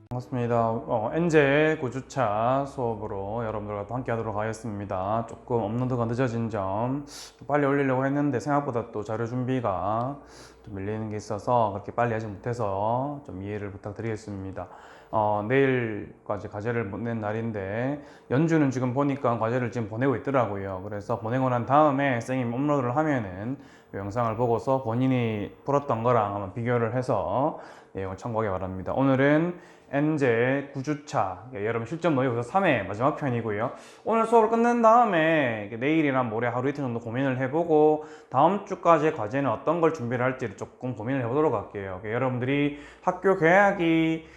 반갑습니다. 엔제 9주차 수업으로 여러분들과 또 함께 하도록 하겠습니다. 조금 업로드가 늦어진 점 빨리 올리려고 했는데 생각보다 또 자료 준비가 좀 밀리는 게 있어서 그렇게 빨리 하지 못해서 좀 이해를 부탁드리겠습니다. 내일까지 과제를 못 낸 날인데 연주는 지금 보니까 과제를 지금 보내고 있더라고요. 그래서 보내고 난 다음에 쌤이 업로드를 하면은 이 영상을 보고서 본인이 풀었던 거랑 한번 비교를 해서 내용을 참고하기 바랍니다. 오늘은 엔제 9주차 여러분 실전 모의고사 3회 마지막 편이고요. 오늘 수업을 끝낸 다음에 내일이나 모레 하루 이틀 정도 고민을 해보고 다음 주까지의 과제는 어떤 걸 준비를 할지를 조금 고민을 해보도록 할게요. 여러분들이 학교 개학이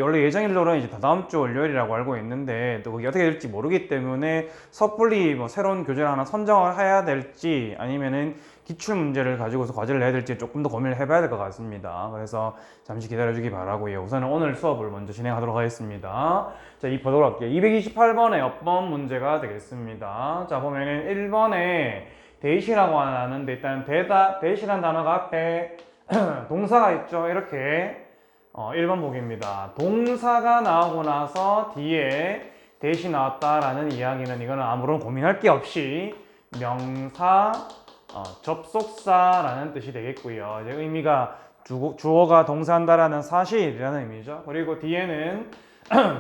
원래 예정일로는 이제 다다음 주 월요일이라고 알고 있는데 또 그게 어떻게 될지 모르기 때문에 섣불리 뭐 새로운 교재를 하나 선정을 해야 될지 아니면은 기출 문제를 가지고서 과제를 내야 될지 조금 더 고민을 해봐야 될 것 같습니다. 그래서 잠시 기다려주기 바라고요. 우선은 오늘 수업을 먼저 진행하도록 하겠습니다. 자, 보도록 할게요. 228번의 업번 문제가 되겠습니다. 자, 보면은 1번에 대시라고 하는데 일단 대시란 단어가 앞에 동사가 있죠. 이렇게 1번 보기입니다. 동사가 나오고 나서 뒤에 대시 나왔다라는 이야기는 이거는 아무런 고민할 게 없이 명사 접속사라는 뜻이 되겠고요. 이제 의미가 주어가 동사한다라는 사실이라는 의미죠. 그리고 뒤에는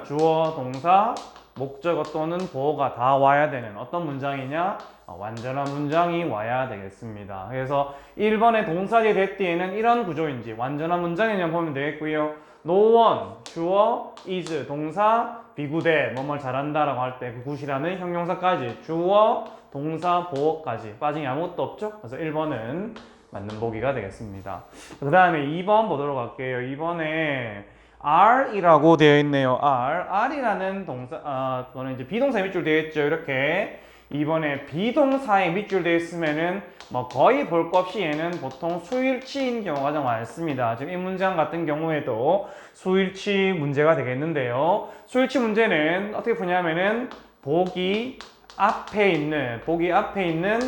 주어, 동사, 목적어 또는 보어가 다 와야 되는 어떤 문장이냐? 완전한 문장이 와야 되겠습니다. 그래서 1번의 동사 뒤에 대뒤에는 이런 구조인지 완전한 문장이냐 보면 되겠고요. no one, 주어, is, 동사, 비구대, 뭐뭐 잘한다 라고 할 때 그 굿이라는 형용사까지 주어, 동사, 보어까지 빠진 게 아무것도 없죠? 그래서 1번은 맞는 보기가 되겠습니다. 그 다음에 2번 보도록 할게요. 2번에 R이라고 되어 있네요. R이라는 동사, 그거는 이제 비동사에 밑줄 되어 있죠. 이렇게. 이번에 비동사에 밑줄 되어 있으면은 뭐 거의 볼 것 없이 얘는 보통 수일치인 경우가 가장 많습니다. 지금 이 문장 같은 경우에도 수일치 문제가 되겠는데요. 수일치 문제는 어떻게 푸냐면은 보기 앞에 있는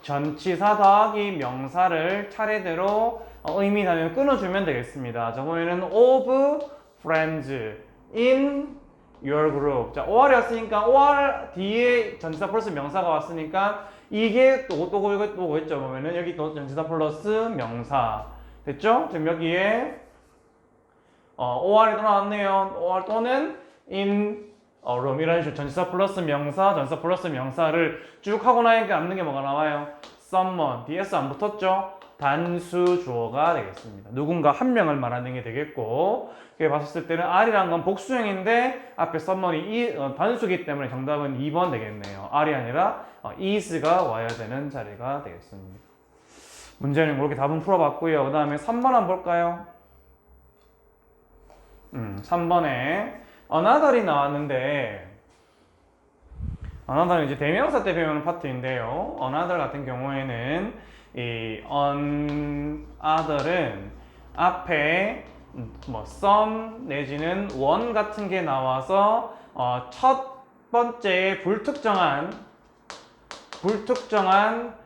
전치사 더하기 명사를 차례대로 의미 단위를 끊어주면 되겠습니다. 자, 보면은 of friends in your group. 자, OR이었으니까 OR 뒤에 전치사 플러스 명사가 왔으니까 이게 또 뭐겠죠? 보면은 여기 또 전치사 플러스 명사 됐죠? 지금 여기에 OR이 또 나왔네요. OR 또는 in room 이런 식으로 전치사 플러스 명사를 쭉 하고 나니까 남는 게 뭐가 나와요? someone DS 안 붙었죠? 단수 주어가 되겠습니다. 누군가 한 명을 말하는 게 되겠고, 이렇게 봤을 때는 R이라는 건 복수형인데 앞에 someone이 단수기 때문에 정답은 2번 되겠네요. R이 아니라 is가 와야 되는 자리가 되겠습니다. 문제는 그렇게 답은 풀어봤고요. 그 다음에 3번 한번 볼까요? 3번에 another이 나왔는데 another은 이제 대명사 때 배우는 파트인데요. another 같은 경우에는 이 other은 앞에 뭐 some 내지는 one 같은 게 나와서 첫 번째 불특정한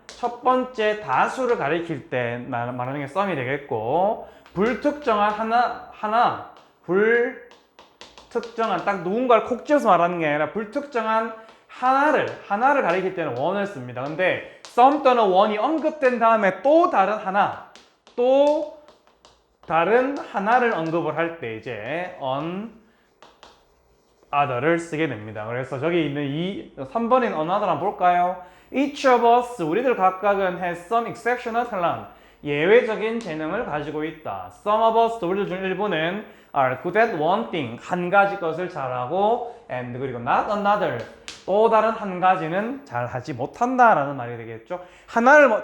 첫 번째 다수를 가리킬 때 말하는 게 some이 되겠고, 불특정한 불특정한 딱 누군가를 콕 집어서 말하는 게 아니라 불특정한 하나를 가리킬 때는 one을 씁니다. 근데 some 또는 one이 언급된 다음에 또 다른 하나를 언급을 할 때 이제 other를 쓰게 됩니다. 그래서 저기 있는 3번인 another 한번 볼까요? Each of us, 우리들 각각은 has some exceptional talent, 예외적인 재능을 가지고 있다. Some of us, 우리들 중 일부는 are good at one thing, 한 가지 것을 잘하고, and 그리고 not another, 또 다른 한 가지는 잘하지 못한다라는 말이 되겠죠. 하나를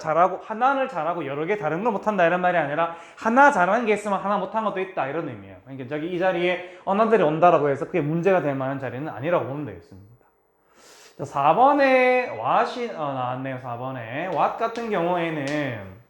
잘하고 여러 개 다른 걸 못한다 이런 말이 아니라 하나 잘하는 게 있으면 하나 못한 것도 있다 이런 의미예요. 그러니까 저기 이 자리에 another이 온다라고 해서 그게 문제가 될 만한 자리는 아니라고 보면 되겠습니다. 4번에 what이 나왔네요. 4번에 what 같은 경우에는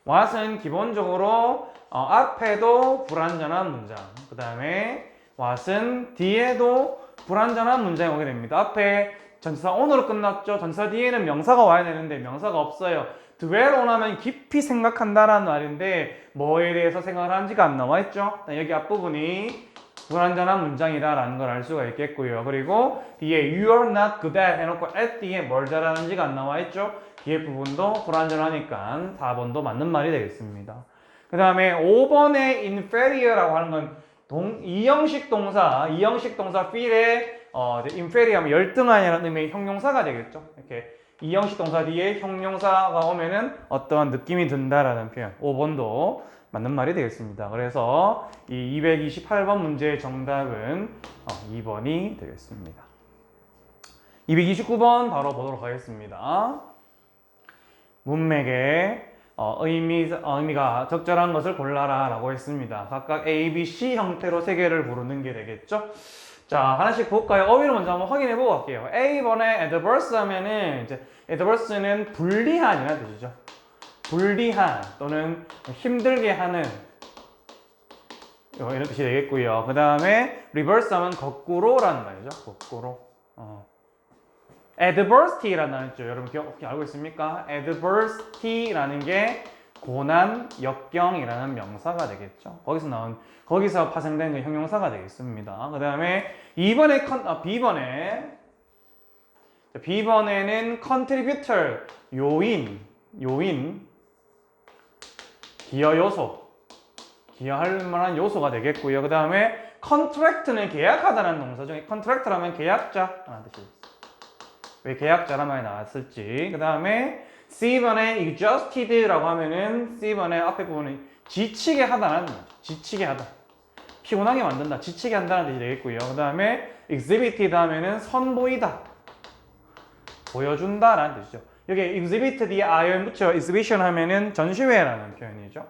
what은 기본적으로 앞에도 불완전한 문장, 그 다음에 what은 뒤에도 불완전한 문장이 오게 됩니다. 앞에 전치사 on으로 끝났죠. 전치사 뒤에는 명사가 와야 되는데 명사가 없어요. dwell on 하면 깊이 생각한다라는 말인데 뭐에 대해서 생각을 하는지가 안 나와 있죠. 여기 앞부분이 불완전한 문장이다라는 걸 알 수가 있겠고요. 그리고 뒤에 you are not good at 해놓고 at 뒤에 뭘 잘하는지가 안 나와 있죠. 뒤에 부분도 불완전하니까 4번도 맞는 말이 되겠습니다. 그 다음에 5번의 inferior라고 하는 건 이형식 동사 feel에 inferior 하면 열등하냐는 의미의 형용사가 되겠죠. 이렇게 이형식 동사 뒤에 형용사가 오면은 어떠한 느낌이 든다라는 표현. 5번도 맞는 말이 되겠습니다. 그래서 이 228번 문제의 정답은 2번이 되겠습니다. 229번 바로 보도록 하겠습니다. 문맥에 의미가 적절한 것을 골라라 라고 했습니다. 각각 A, B, C 형태로 세 개를 부르는 게 되겠죠. 자, 하나씩 볼까요? 어휘를 먼저 한번 확인해 보고 갈게요. A번에 adverse 하면은 이제 adverse는 불리한이라는 뜻이죠. 불리한 또는 힘들게 하는 이런 뜻이 되겠고요. 그 다음에 reverse 하면 거꾸로라는 말이죠. 거꾸로. adversity라는 단어 있죠. 여러분 기억 알고 있습니까? adversity라는 게 고난, 역경이라는 명사가 되겠죠. 거기서 파생된 그 형용사가 되겠습니다. 그 다음에 B번에는 contributor, 요인, 기여 요소, 기여할 만한 요소가 되겠고요. 그 다음에 contract는 계약하다는 동사죠. contract라면 계약자라는 뜻이 있어요. 왜 계약자란 말이 나왔을지. 그 다음에 C번에 exhausted라고 하면은 C번의 앞에 부분은 지치게 하다라는 거죠. 지치게 하다. 피곤하게 만든다. 지치게 한다는 뜻이 되겠고요. 그 다음에 exhibited 하면은 선보이다. 보여준다라는 뜻이죠. 여기 exhibit 뒤에 ion 붙여 exhibition 하면은 전시회라는 표현이죠.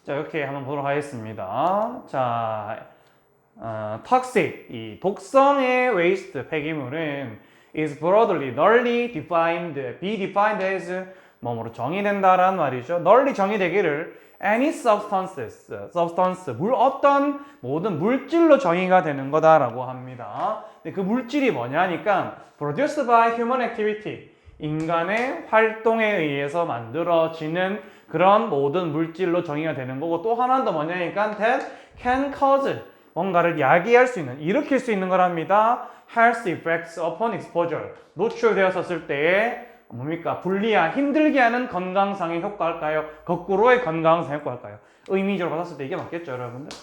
자, 이렇게 한번 보도록 하겠습니다. 자, toxic, 이 독성의 waste, 폐기물은 is broadly, 널리 defined, be defined as 뭐뭐로 정의된다라는 말이죠. 널리 정의되기를 any substance, 어떤 모든 물질로 정의가 되는 거다라고 합니다. 근데 그 물질이 뭐냐니까 produced by human activity, 인간의 활동에 의해서 만들어지는 그런 모든 물질로 정의가 되는 거고, 또 하나는 더 뭐냐니까 that can cause, 뭔가를 야기할 수 있는, 일으킬 수 있는 거랍니다. health effects upon exposure, 노출되었을 때에 뭡니까? 불리한, 힘들게 하는 건강상의 효과일까요? 거꾸로의 건강상의 효과일까요? 의미적으로 받았을 때 이게 맞겠죠, 여러분들?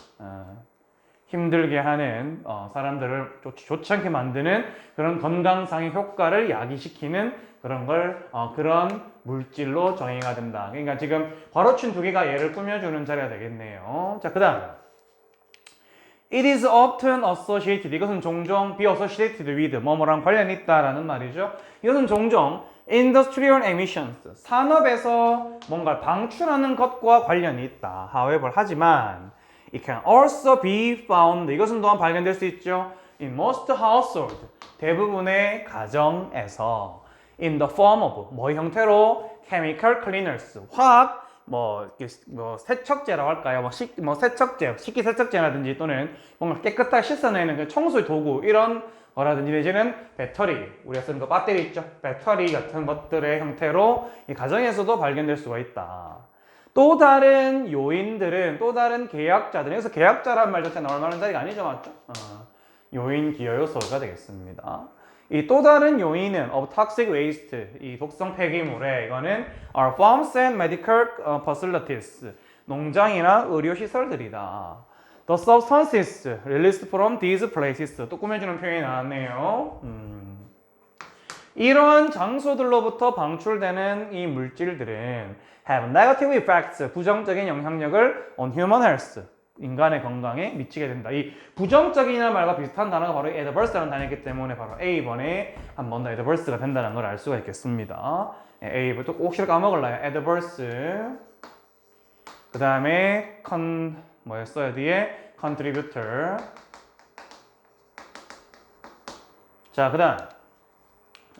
힘들게 하는 사람들을 좋지 않게 만드는 그런 건강상의 효과를 야기시키는 그런 걸 그런 물질로 정의가 된다. 그러니까 지금 괄호친 두 개가 얘를 꾸며주는 자리가 되겠네요. 자, 그 다음 It is often associated, 이것은 종종 be associated with, 뭐뭐랑 관련이 있다라는 말이죠. 이것은 종종 industrial emissions, 산업에서 뭔가를 방출하는 것과 관련이 있다. However, 하지만 it can also be found, 이것은 또한 발견될 수 있죠. In most households, 대부분의 가정에서 in the form of, 뭐 형태로 chemical cleaners, 화학 세척제라고 할까요? 세척제, 식기세척제라든지 또는 뭔가 깨끗하게 씻어내는 그 청소 도구 이런 거라든지 내지는 배터리, 우리가 쓰는 거 배터리 있죠? 배터리 같은 것들의 형태로 이 가정에서도 발견될 수가 있다. 또 다른 요인들은, 또 다른 계약자들, 여기서 계약자라는 말 자체가 나올 만한 자리가 아니죠, 맞죠? 요인, 기여 요소가 되겠습니다. 이 또 다른 요인은 of toxic waste, 이 독성 폐기물에 이거는 are farms and medical facilities, 농장이나 의료 시설들이다. The substances released from these places, 또 꾸며주는 표현이 나왔네요. 이러한 장소들로부터 방출되는 이 물질들은 have negative effects, 부정적인 영향력을 on human health, 인간의 건강에 미치게 된다. 이 부정적이라는 말과 비슷한 단어가 바로 adverse라는 단어이기 때문에 바로 A번에 한 번 더 adverse가 된다는 걸 알 수가 있겠습니다. A번 또 혹시 까먹을라요. adverse. 그 다음에 뭐였어요? 뒤에 contributor. 자, 그 다음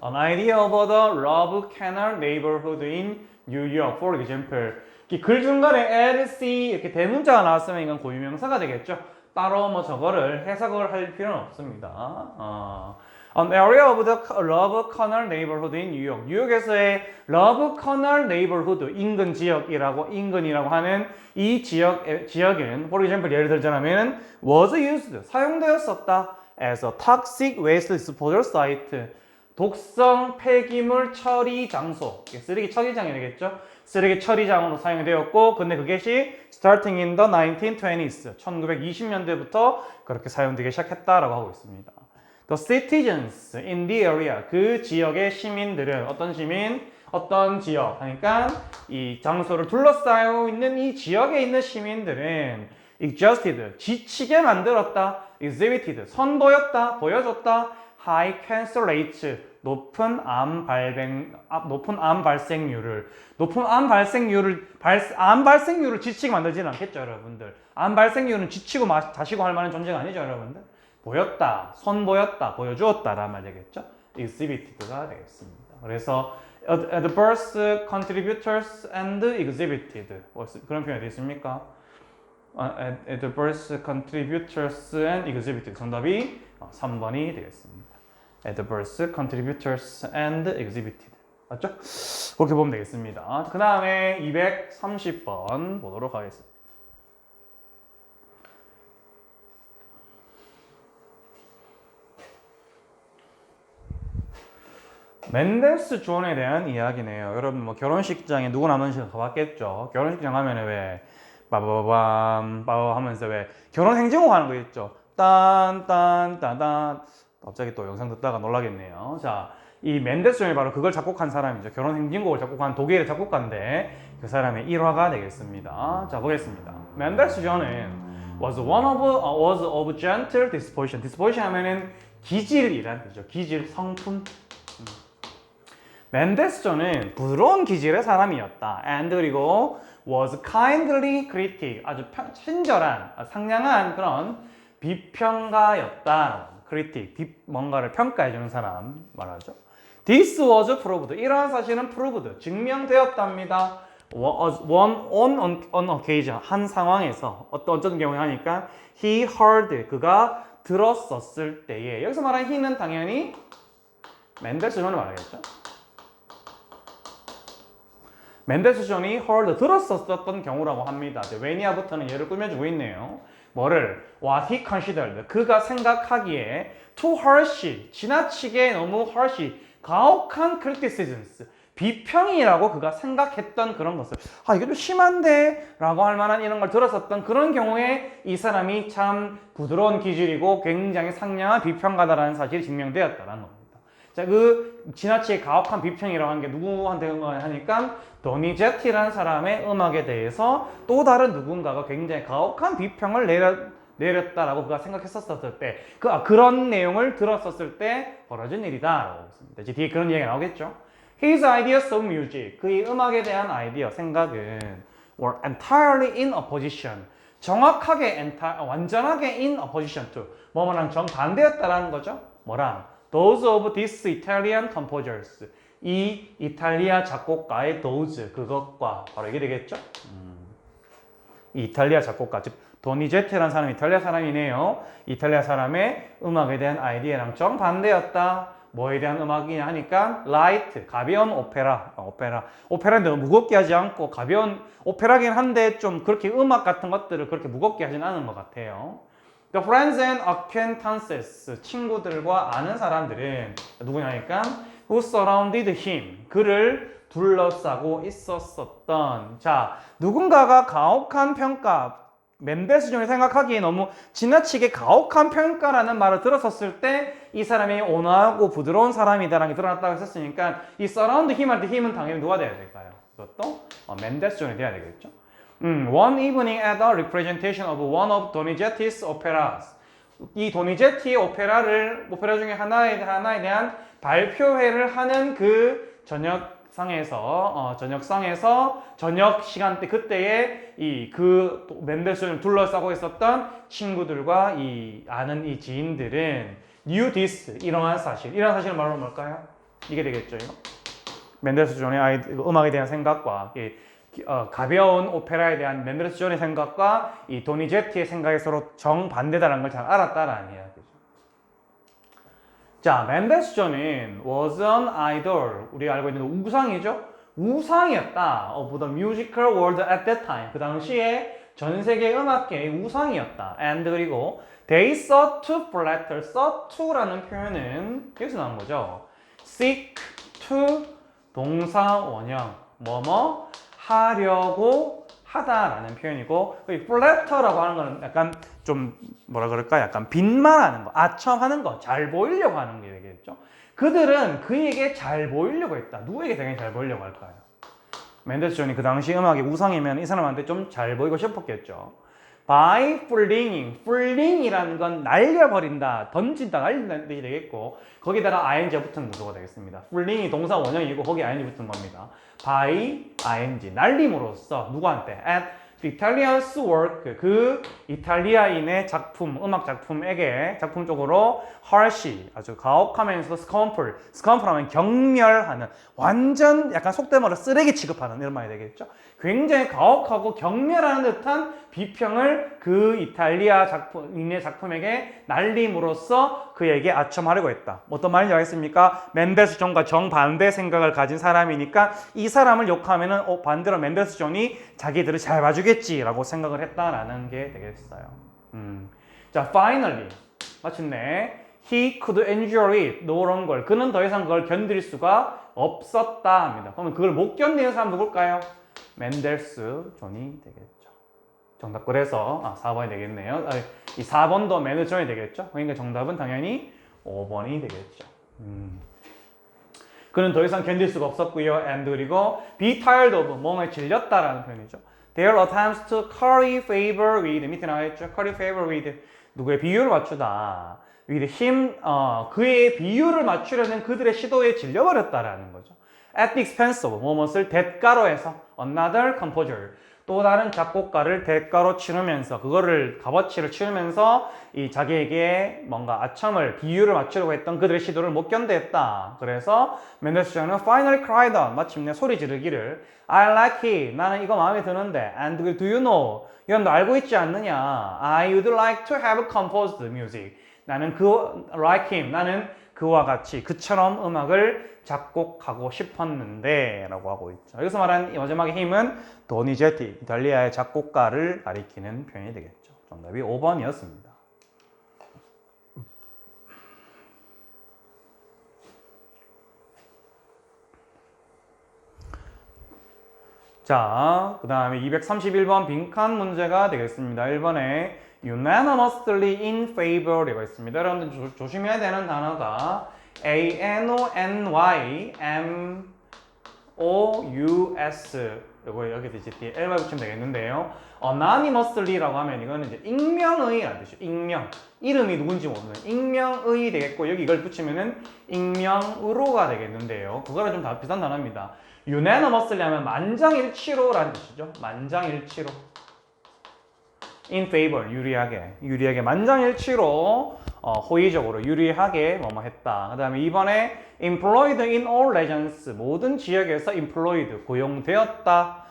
An idea of the Love Canal neighborhood in New York, for example. 글 중간에 LC 이렇게 대문자가 나왔으면 이건 고유명사가 되겠죠. 따로 뭐 저거를 해석을 할 필요는 없습니다. An area of the Love Corner neighborhood in New York. 뉴욕에서의 Love Corner neighborhood, 인근 인근이라고 하는 이 지역은, for example, 예를 들자면, was used, 사용되었었다. as a toxic waste disposal site. 독성 폐기물 처리 장소. 쓰레기 처리장이 되겠죠? 쓰레기 처리장으로 사용이 되었고, 근데 그것이 starting in the 1920s, 1920년대부터 그렇게 사용되기 시작했다라고 하고 있습니다. The citizens in the area, 그 지역의 시민들은 어떤 시민? 어떤 지역? 그러니까 이 장소를 둘러싸여 있는 이 지역에 있는 시민들은 exhausted, 지치게 만들었다. exhibited, 선보였다, 보여줬다. high cancer rates, 높은 암 발생률을 지치게 만들지는 않겠죠, 여러분들. 암 발생률은 지치고 자시고 할 만한 존재가 아니죠, 여러분들. 보였다, 선보였다, 보여주었다라는 말 되겠죠. exhibited가 되겠습니다. 그래서 adverse contributors and exhibited, 그런 표현이 되어 있습니까? adverse contributors and exhibited. 정답이 3번이 되겠습니다. adverse contributors and exhibited. 맞죠? 그렇게 보면 되겠습니다. 그 다음에 230번 보도록 하겠습니다. 멘델스 존에 대한 이야기네요. 여러분 뭐 결혼식장에 누구나 한 번씩 가봤겠죠. 결혼식장 하면은 왜 빠바바밤 빠바 하면서 왜 결혼 행진곡 하는 거 있죠. 딴딴딴딴. 갑자기 또 영상 듣다가 놀라겠네요. 자, 이 멘델스 존이 바로 그걸 작곡한 사람이죠. 결혼 행진곡을 작곡한 독일의 작곡가인데 그 사람의 일화가 되겠습니다. 자, 보겠습니다. 멘델스 존은 was of gentle disposition. disposition 하면은 기질이란 뜻이죠. 기질, 성품. 멘델스 존은 부드러운 기질의 사람이었다. and 그리고 was kindly critic. 아주 친절한, 상냥한 그런 비평가였다. critic, 뭔가를 평가해주는 사람 말하죠. This was proved. 이러한 사실은 proved, 증명되었답니다. on occasion, 한 상황에서 어떤 경우에 하니까 he heard, 그가 들었었을 때에. 여기서 말하는 he는 당연히 멘델스 존을 말하겠죠. 멘델스 존이 heard, 들었었던 경우라고 합니다. when이야부터는 예를 꾸며주고 있네요. 뭐를? What he considered, 그가 생각하기에 too harsh, 지나치게 너무 harsh, 가혹한 criticisms, 비평이라고 그가 생각했던 그런 것을 이게 좀 심한데? 라고 할 만한 이런 걸 들었었던 그런 경우에 이 사람이 참 부드러운 기질이고 굉장히 상냥한 비평가다라는 사실이 증명되었다는 겁니다. 자, 그 지나치게 가혹한 비평이라고 하는 게 누구한테 하니까 도니제티라는 사람의 음악에 대해서 또 다른 누군가가 굉장히 가혹한 비평을 내렸다라고 그가 생각했었을 때 그런 내용을 들었었을 때 벌어진 일이다라고 했습니다. 이제 뒤에 그런 얘기가 나오겠죠. His ideas of music, 그의 음악에 대한 아이디어, 생각은 were entirely in opposition, 정확하게 완전하게 in opposition to 뭐뭐랑 정반대였다라는 거죠. 뭐랑? Those of these Italian composers, 이 이탈리아 작곡가의 those, 그것과 바로 이게 되겠죠. 이 이탈리아 작곡가, 즉 도니제티라는 사람이 이탈리아 사람이네요. 이탈리아 사람의 음악에 대한 아이디어랑 정반대였다. 뭐에 대한 음악이냐 하니까 light, 가벼운 오페라인데 무겁게 하지 않고 가벼운 오페라긴 한데 좀 그렇게 음악 같은 것들을 그렇게 무겁게 하진 않은 것 같아요. The friends and acquaintances, 친구들과 아는 사람들은 누구냐니까 who surrounded him, 그를 둘러싸고 있었던. 자, 누군가가 가혹한 평가, 멘델스 존이 생각하기에 너무 지나치게 가혹한 평가라는 말을 들었었을 때 이 사람이 온화하고 부드러운 사람이다라는 게 드러났다고 했었으니까 이 surround him한테 힘은 당연히 누가 돼야 될까요? 이것도 멘델스 존이 돼야 되겠죠. One evening at a representation of one of Donizetti's operas. 이 도니제티의 오페라 중에 하나에 대한 발표회를 하는 그 저녁상에서 저녁 시간대 그때에 그 멘델스존을 둘러싸고 있었던 친구들과 아는 이 지인들은 knew this, 이러한 사실을 말로 뭘까요? 이게 되겠죠, 이거. 멘델스존의 음악에 대한 생각과 가벼운 오페라에 대한 멘델스 존의 생각과 이 도니제티의 생각이 서로 정반대다라는 걸 잘 알았다라는 이야기죠. 자, 맨델스존은 was an idol. 우리가 알고 있는 우상이죠? 우상이었다. Of the musical world at that time. 그 당시에 전 세계 음악계의 우상이었다. And 그리고 they sought to flatter. sought to라는 표현은 여기서 나온 거죠. seek to 동사 원형. 뭐뭐 하려고 하다라는 표현이고, 플래터라고 하는 거는 약간 좀 뭐라 그럴까? 약간 빈말하는 거, 아첨하는 거, 잘 보이려고 하는 게 되겠죠. 그들은 그에게 잘 보이려고 했다. 누구에게 되게 잘 보이려고 할까요? 맨델스존이 그 당시 음악의 우상이면 이 사람한테 좀 잘 보이고 싶었겠죠. by flinging, fling이라는 건 날려버린다, 던진다, 날린다는 뜻이 되겠고, 거기다가 ing가 붙은 구조가 되겠습니다. fling이 동사 원형이고 거기에 ing 붙은 겁니다. by ing, 날림으로써 누구한테? at the Italian's work, 그 이탈리아인의 작품, 음악 작품에게, 작품 쪽으로 harsh, 아주 가혹하면서 scornful, scornful 하면 경멸하는, 완전 약간 속된 말로 쓰레기 취급하는 이런 말이 되겠죠. 굉장히 가혹하고 경멸하는 듯한 비평을 그 이탈리아 작품인의 작품에게 날림으로써 그에게 아첨하려고 했다. 어떤 말인지 알겠습니까? 맨델스존과 정반대 생각을 가진 사람이니까 이 사람을 욕하면은 반대로 맨델스존이 자기들을 잘 봐주겠지라고 생각을 했다라는 게 되겠어요. 자, finally 마침내 he could endure it no longer. 그는 더 이상 그걸 견딜 수가 없었다 합니다. 그러면 그걸 못 견디는 사람 누굴까요? 맨델스존이 되겠죠. 정답 그래서 4번이 되겠네요. 이 4번도 맨델스존이 되겠죠. 그러니까 정답은 당연히 5번이 되겠죠. 그는 더 이상 견딜 수가 없었고요. and 그리고 be tired of, 뭔가에 질렸다라는 표현이죠. Their attempts to curry favor with, 밑에 나와있죠. curry favor with, 누구의 비율을 맞추다. with him, 그의 비율을 맞추려는 그들의 시도에 질려버렸다라는 거죠. at the expense of, 무엇을 대가로 해서 another composer, 또 다른 작곡가를 대가로 치르면서, 그거를 값어치를 치르면서 이 자기에게 뭔가 아첨을, 비율을 맞추려고 했던 그들의 시도를 못 견뎌했다. 그래서 맨델스존은 finally cried out, 마침내 소리 지르기를 I like it, 나는 이거 마음에 드는데, and do you know, 이건 너 알고 있지 않느냐, I would like to have composed music, 나는 like him, 나는 그와 같이 그처럼 음악을 작곡하고 싶었는데 라고 하고 있죠. 여기서 말한 이 마지막의 힘은 도니제티, 이탈리아의 작곡가를 가리키는 표현이 되겠죠. 정답이 5번이었습니다. 자, 그 다음에 231번 빈칸 문제가 되겠습니다. 1번에 unanimously in favor 되어 있습니다. 여러분들 조심해야 되는 단어가 anonymous, 이거 여기 뒤에 L만 붙이면 되겠는데요. anonymously라고 하면 이거는 이제 익명의라는 뜻이에요. 익명. 이름이 누군지 모르는 익명의 되겠고, 여기 이걸 붙이면은 익명으로가 되겠는데요. 그거랑 좀 비슷한 단어입니다. unanimously 하면 만장일치로라는 뜻이죠. 만장일치로. in favor, 유리하게 만장일치로 호의적으로 유리하게 뭐뭐 했다. 그 다음에 2번에 employed in all regions, 모든 지역에서 employed, 고용되었다.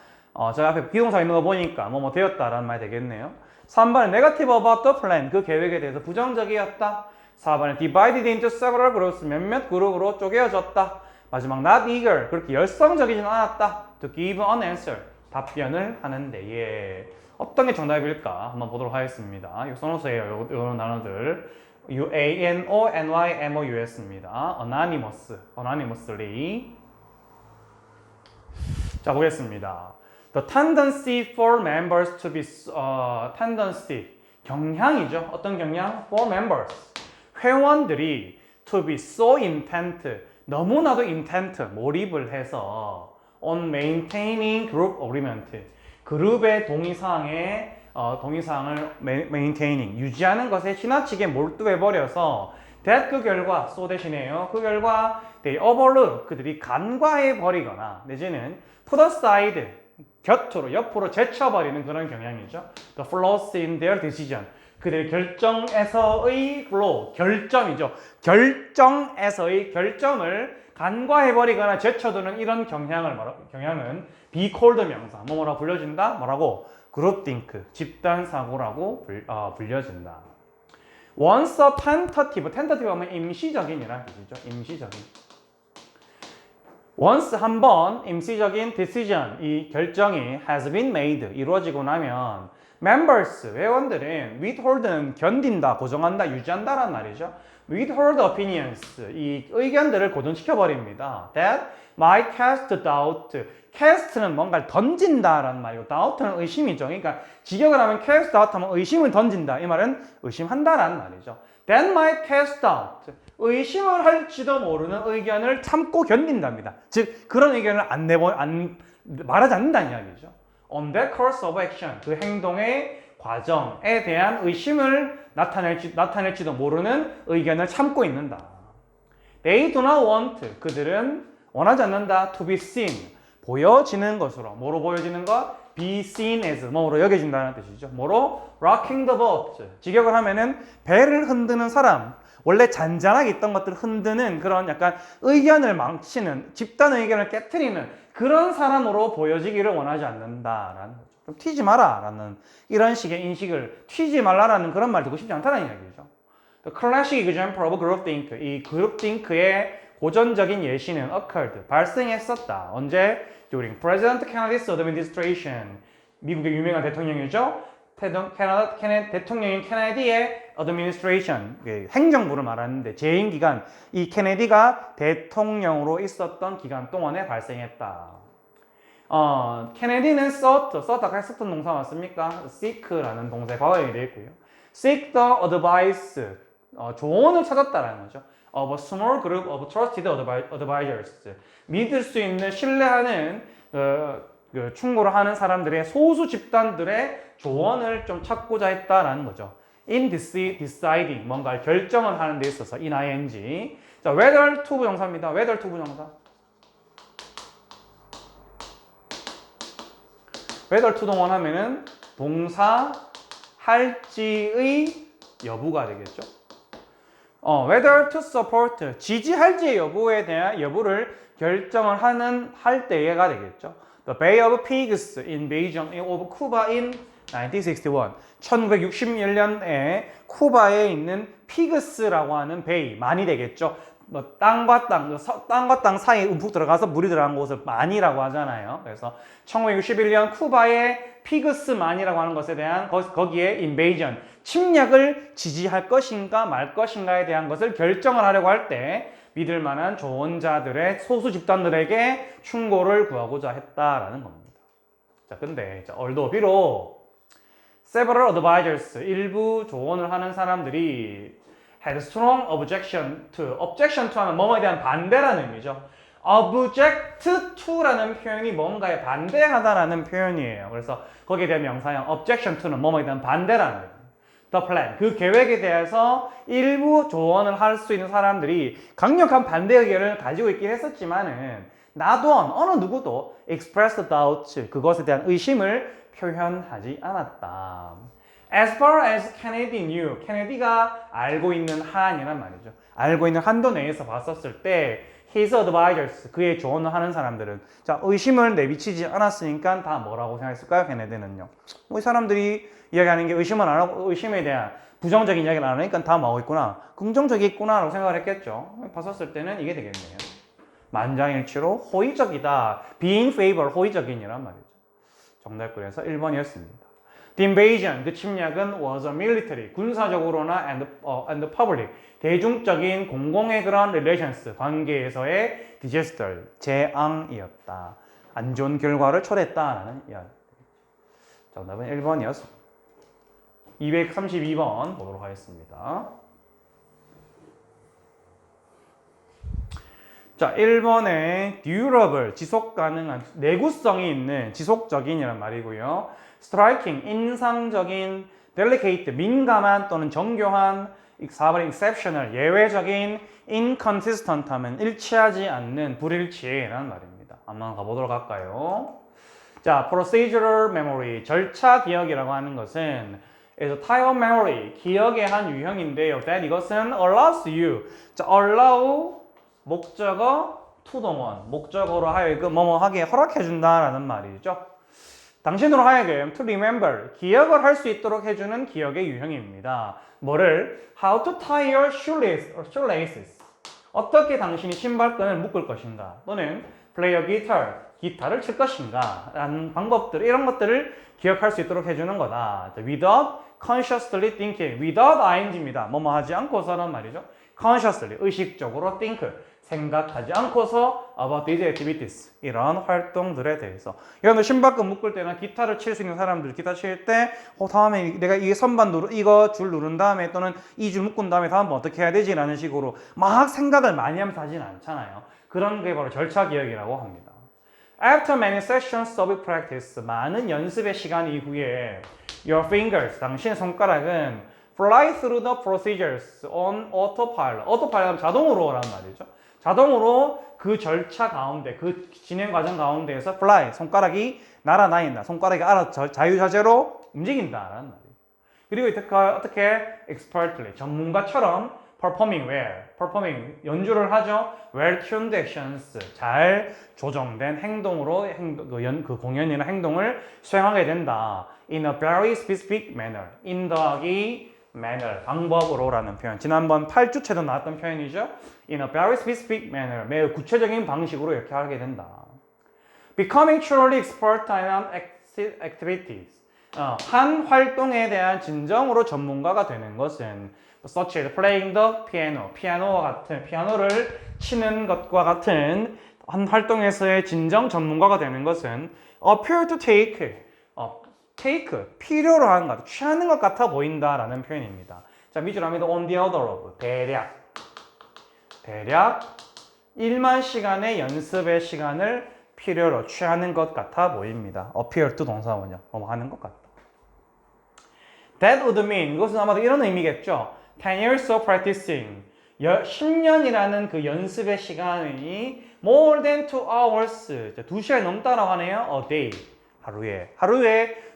저 앞에 비동사 있는 거 보니까 뭐뭐 되었다라는 말이 되겠네요. 3번에 negative about the plan, 그 계획에 대해서 부정적이었다. 4번에 divided into several groups, 몇몇 그룹으로 쪼개어졌다. 마지막 not eager, 그렇게 열성적이진 않았다. to give an answer, 답변을 하는데, 예. 어떤 게 정답일까 한번 보도록 하겠습니다. 이 써놓으세요. 이런 단어들. UANONYMOUS입니다. anonymously. 자, 보겠습니다. The tendency for members to be, tendency, 경향이죠. 어떤 경향? For members, 회원들이 to be so intent, 너무나도 intent, 몰입을 해서 on maintaining group agreement, 그룹의 동의사항을 maintaining, 유지하는 것에 지나치게 몰두해버려서 that, 그 결과, so 대신에요. 그 결과 they overlook, 그들이 간과해버리거나 내지는 put aside, 곁으로, 옆으로 제쳐버리는 그런 경향이죠. The flaws in their decision, 그들의 결정에서의 flow, 결점이죠. 결정에서의 결점을 간과해버리거나 제쳐두는 이런 경향은 be called 명사, 뭐라 불려진다? 뭐라고? group think, 집단 사고라고 불려진다. once a tentative 하면 임시적인이라는 뜻이죠. 임시적인. once 한 번 임시적인 decision, 이 결정이 has been made, 이루어지고 나면 members, 회원들은 withhold는 견딘다, 고정한다, 유지한다란 말이죠. withhold opinions, 이 의견들을 고정시켜버립니다. that might cast doubt. cast는 뭔가를 던진다라는 말이고 doubt는 의심이죠. 그러니까 직역을 하면 cast doubt 하면 의심을 던진다. 이 말은 의심한다라는 말이죠. that might cast doubt. 의심을 할지도 모르는 의견을 참고 견딘답니다. 즉 그런 의견을 말하지 않는다는 이야기죠. On that course of action, 그 행동의 과정에 대한 의심을 나타낼지도 모르는 의견을 참고 있는다. They do not want, 그들은 원하지 않는다. To be seen, 보여지는 것으로. 뭐로 보여지는 것? Be seen as, 뭐로 여겨진다는 뜻이죠. 뭐로? Rocking the boat. 직역을 하면은 배를 흔드는 사람. 원래 잔잔하게 있던 것들을 흔드는 그런 약간 의견을 망치는, 집단 의견을 깨트리는 그런 사람으로 보여지기를 원하지 않는다라는 거죠. 좀 튀지 마라라는 이런 식의 인식을, 튀지 말라라는 그런 말 듣고 싶지 않다는 이야기죠. The classic example of groupthink, 이 groupthink의 고전적인 예시는 occurred, 발생했었다. 언제? During President Kennedy's administration, 미국의 유명한 대통령이죠. 대통령인 케네디의 administration, 행정부를 말하는데 재임 기간, 이 케네디가 대통령으로 있었던 기간 동안에 발생했다. 케네디는 아까 했었던 동사 맞습니까? seek라는 동사의 과거형이 되어 있고요. seek the advice, 조언을 찾았다라는 거죠. of a small group of trusted advisors, 믿을 수 있는, 신뢰하는 충고를 하는 사람들의 소수 집단들의 조언을 좀 찾고자 했다라는 거죠. In deciding, 뭔가를 결정을 하는 데 있어서 in ing. 자, whether to 부정사입니다. whether to 부정사. whether to 동원하면은 동사 할지의 여부가 되겠죠. whether to support, 지지할지의 여부에 대한 여부를 결정을 할 때가 되겠죠. The Bay of Pigs invasion of Cuba in 1961. 1961년에 쿠바에 있는 피그스라고 하는 베이, 만이 되겠죠. 땅과 땅 사이에 움푹 들어가서 물이 들어간 곳을 만이라고 하잖아요. 그래서 1961년 쿠바의 피그스만이라고 하는 것에 대한 거기에 invasion, 침략을 지지할 것인가 말 것인가에 대한 것을 결정을 하려고 할 때 믿을 만한 조언자들의 소수 집단들에게 충고를 구하고자 했다라는 겁니다. 자, 근데 although 비록 several advisors, 일부 조언을 하는 사람들이 had strong objection to 하면 뭐뭐에 대한 반대라는 의미죠. object to라는 표현이 뭔가에 반대하다라는 표현이에요. 그래서 거기에 대한 명사형 objection to는 뭐뭐에 대한 반대라는 거예요. The plan, 그 계획에 대해서 일부 조언을 할 수 있는 사람들이 강력한 반대 의견을 가지고 있긴 했었지만은 어느 누구도 expressed doubt, 그것에 대한 의심을 표현하지 않았다. As far as Kennedy knew, 케네디가 알고 있는 한이란 말이죠. 알고 있는 한도 내에서 봤었을 때 his advisors, 그의 조언을 하는 사람들은 자, 의심을 내비치지 않았으니까 다 뭐라고 생각했을까요? 케네디는요. 이 사람들이 이야기하는 게 의심을 안 하고 의심에 대한 부정적인 이야기를 안 하니까 다 뭐하고 있구나, 긍정적이겠구나 라고 생각을 했겠죠. 봤었을 때는 이게 되겠네요. 만장일치로 호의적이다. be in favor, 호의적인이란 말이죠. 정답 그래서 1번이었습니다. The invasion, 그 침략은 was a military, 군사적으로나 and public, 대중적인 공공의 그런 relations, 관계에서의 disaster, 재앙이었다. 안 좋은 결과를 초래했다라는 이야기. 정답은 1번이었습니다. 232번 보도록 하겠습니다. 자, 1번에 durable, 지속 가능한, 내구성이 있는, 지속적인이란 말이고요. striking, 인상적인, delicate, 민감한 또는 정교한, 4번에 exceptional, 예외적인, inconsistent 하면 일치하지 않는, 불일치라는 말입니다. 한번 가보도록 할까요? 자, procedural memory, 절차 기억이라고 하는 것은 is a type of memory, 기억의 한 유형인데요. that 이것은 allows you, 자, allow 목적어 to 동원, 목적어로 하여금 뭐뭐 하게 허락해 준다라는 말이죠. 당신으로 하여금 to remember, 기억을 할 수 있도록 해주는 기억의 유형입니다. 뭐를? How to tie your shoelaces. 어떻게 당신이 신발끈을 묶을 것인가? 또는 play a guitar. 기타를 칠 것인가? 라는 방법들, 이런 것들을 기억할 수 있도록 해주는 거다. Without consciously thinking. Without ing입니다. 뭐뭐 하지 않고서란 말이죠. Consciously, 의식적으로 think. 생각하지 않고서 about these activities. 이런 활동들에 대해서. 여러분들 신발끈 묶을 때나 기타를 칠 수 있는 사람들 기타 칠 때 다음에 내가 이 선반 이거 줄 누른 다음에 또는 이 줄 묶은 다음에 다음번 어떻게 해야 되지? 라는 식으로 막 생각을 많이 하면서 하진 않잖아요. 그런 게 바로 절차 기억이라고 합니다. After many sessions of practice, 많은 연습의 시간 이후에 your fingers, 당신의 손가락은 fly through the procedures on autopilot. autopilot 자동으로란 말이죠. 자동으로 그 절차 가운데, 그 진행 과정 가운데에서 fly, 손가락이 날아다닌다. 손가락이 알아서 자유자재로 움직인다라는 말이에요. 그리고 어떻게 expertly, 전문가처럼 performing well, performing, 연주를 하죠. well tuned actions, 잘 조정된 행동으로 그 공연이나 행동을 수행하게 된다. in a very specific manner, in 더하기 manner, 방법으로라는 표현. 지난번 8주째도 나왔던 표현이죠. In a very specific manner, 매우 구체적인 방식으로 이렇게 하게 된다. Becoming truly expert in activities. 한 활동에 대한 진정으로 전문가가 되는 것은 such as playing the piano, 피아노와 같은, 피아노를 치는 것과 같은 한 활동에서의 진정 전문가가 되는 것은 appear to take, 필요로 하는 것, 취하는 것 같아 보인다라는 표현입니다. 자, 밑줄 합니다. on the order of, 대략 1만 시간의 연습의 시간을 필요로 취하는 것 같아 보입니다. appear to 동사원이요. 하는 것 같다. That would mean, 이것은 아마도 이런 의미겠죠. 10 years of practicing, 10년이라는 그 연습의 시간이 more than 2 hours, 2시간이 넘다라고 하네요. a day, 하루에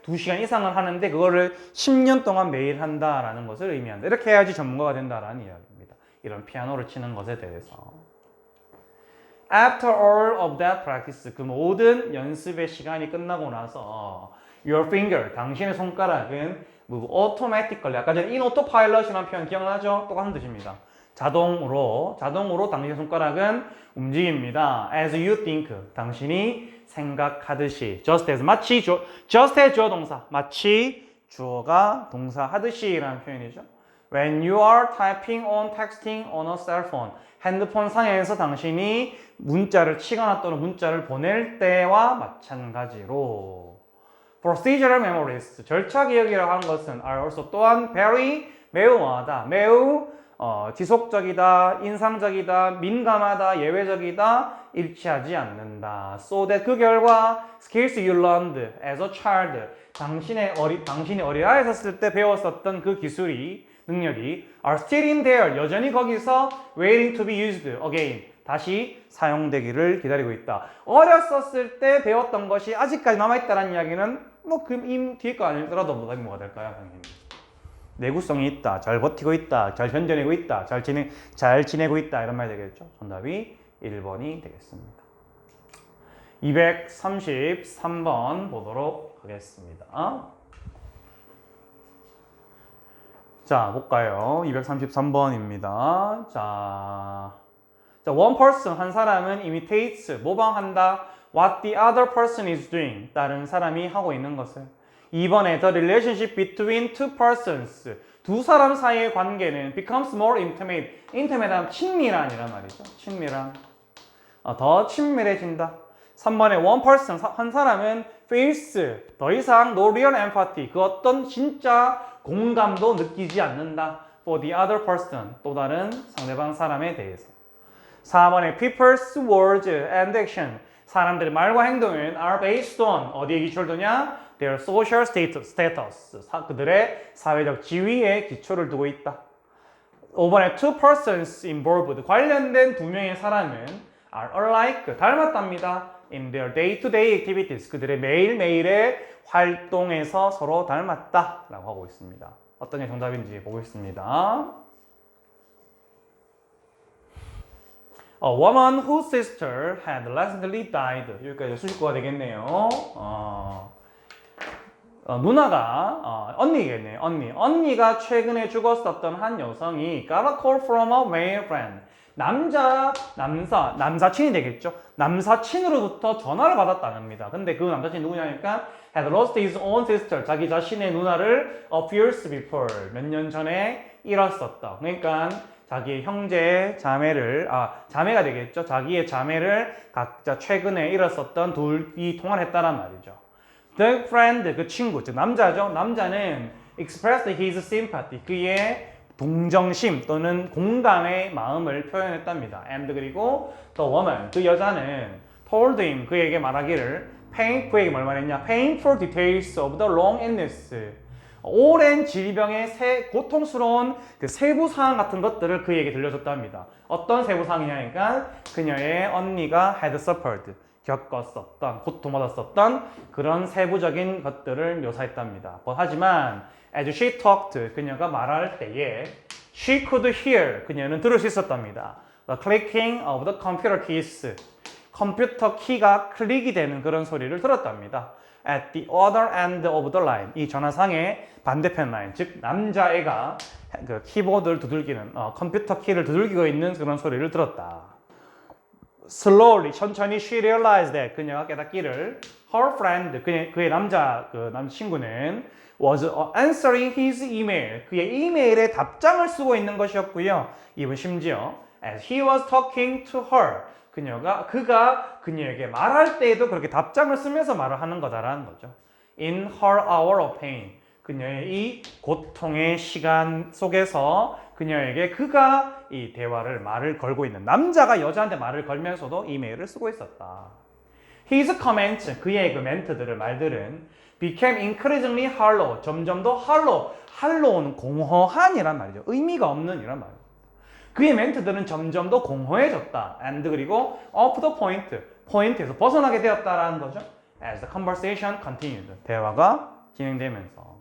2시간 이상을 하는데 그거를 10년 동안 매일 한다라는 것을 의미한다. 이렇게 해야지 전문가가 된다라는 이야기입니다. 이런 피아노를 치는 것에 대해서. After all of that practice, 그 모든 연습의 시간이 끝나고 나서 your finger, 당신의 손가락은 automatically, 아까 전에 in autopilot이라는 표현 기억나죠? 똑같은 뜻입니다. 자동으로 당신의 손가락은 움직입니다. As you think, 당신이 생각하듯이. Just as, just as 주어 동사, 마치 주어가 동사 하듯이 라는 표현이죠. When you are typing on texting on a cell phone, 핸드폰 상에서 당신이 문자를 치거나 또는 문자를 보낼 때와 마찬가지로. Procedural memories, 절차 기억이라고 하는 것은 are also 또한 very, 매우 뭐하다, 매우 지속적이다, 인상적이다, 민감하다, 예외적이다, 일치하지 않는다. So that 그 결과 skills you learned as a child, 당신이 어린아이에 있었을 때 배웠었던 그 기술이, 능력이 are still in there, 여전히 거기서 waiting to be used again, 다시 사용되기를 기다리고 있다. 어렸었을 때 배웠던 것이 아직까지 남아있다는 이야기는 그 뒤에 거 아니더라도 뭐가 될까요? 내구성이 있다, 잘 버티고 있다, 잘 견뎌내고 있다, 잘 지내고 있다, 이런 말이 되겠죠. 정답이 1번이 되겠습니다. 233번 보도록 하겠습니다. 자, 볼까요? 233번입니다. 자, one person, 한 사람은 imitates, 모방한다. What the other person is doing, 다른 사람이 하고 있는 것을. 2번에 the relationship between two persons, 두 사람 사이의 관계는 becomes more intimate. intimate하면 친밀한이란 말이죠. 친밀한. 더 친밀해진다. 3번에 one person, 한 사람은 feels, 더 이상 no real empathy, 그 어떤 진짜 공감도 느끼지 않는다. for the other person, 또 다른 상대방 사람에 대해서. 4번에 people's words and action, 사람들의 말과 행동은 are based on, 어디에 기초를 두냐? their social status, 그들의 사회적 지위에 기초를 두고 있다. 5번에 two persons involved, 관련된 두 명의 사람은 are alike, 닮았답니다. in their day-to-day activities, 그들의 매일매일의 활동에서 서로 닮았다 라고 하고 있습니다. 어떤 게 정답인지 보고 있습니다. A woman whose sister had recently died. 여기까지 수식어가 되겠네요. 누나가 언니겠네. 언니가 최근에 죽었었던 한 여성이 got a call from a male friend. 남사친이 되겠죠. 남사친으로부터 전화를 받았다는겁니다. 근데 그 남사친이 누구냐니까 had lost his own sister. 자기 자신의 누나를 a few years before. 몇 년 전에 잃었었다. 그러니까 자기 형제 자매를 자매가 되겠죠. 자기의 자매를 각자 최근에 잃었었던 둘이 통화를 했다란 말이죠. The friend, 그 친구, 즉 남자죠. 남자는 expressed his sympathy, 그의 동정심 또는 공감의 마음을 표현했답니다. And 그리고 the woman, 그 여자는 told him, 그에게 말하기를 그에게 뭘 말했냐? Painful details of the long illness. 오랜 질병의 고통스러운 그 세부사항 같은 것들을 그에게 들려줬답니다. 어떤 세부사항이냐니까 그녀의 언니가 had suffered, 겪었었던, 고통받았었던 그런 세부적인 것들을 묘사했답니다. 하지만 as she talked, 그녀가 말할 때에 she could hear, 그녀는 들을 수 있었답니다. The clicking of the computer keys, 컴퓨터 키가 클릭이 되는 그런 소리를 들었답니다. At the other end of the line, 이 전화상의 반대편 라인, 즉 남자애가 그 키보드를 두들기는 컴퓨터 키를 두들기고 있는 그런 소리를 들었다. Slowly, 천천히 she realized that, 그녀가 깨닫기를 her friend, 그의 남자친구는 was answering his email, 그의 이메일에 답장을 쓰고 있는 것이었고요. 이분 심지어 as he was talking to her, 그가 그녀에게 말할 때에도 그렇게 답장을 쓰면서 말을 하는 거다라는 거죠. In her hour of pain, 그녀의 이 고통의 시간 속에서 그녀에게 그가 이 말을 걸고 있는, 남자가 여자한테 말을 걸면서도 이메일을 쓰고 있었다. His comments, 그의 그 멘트들을, 말들은 became increasingly hollow, 점점 더 hollow는 공허한이란 말이죠. 의미가 없는 이란 말이죠. 그의 멘트들은 점점 더 공허해졌다. And 그리고 off the point, 포인트에서 벗어나게 되었다라는 거죠. As the conversation continued, 대화가 진행되면서.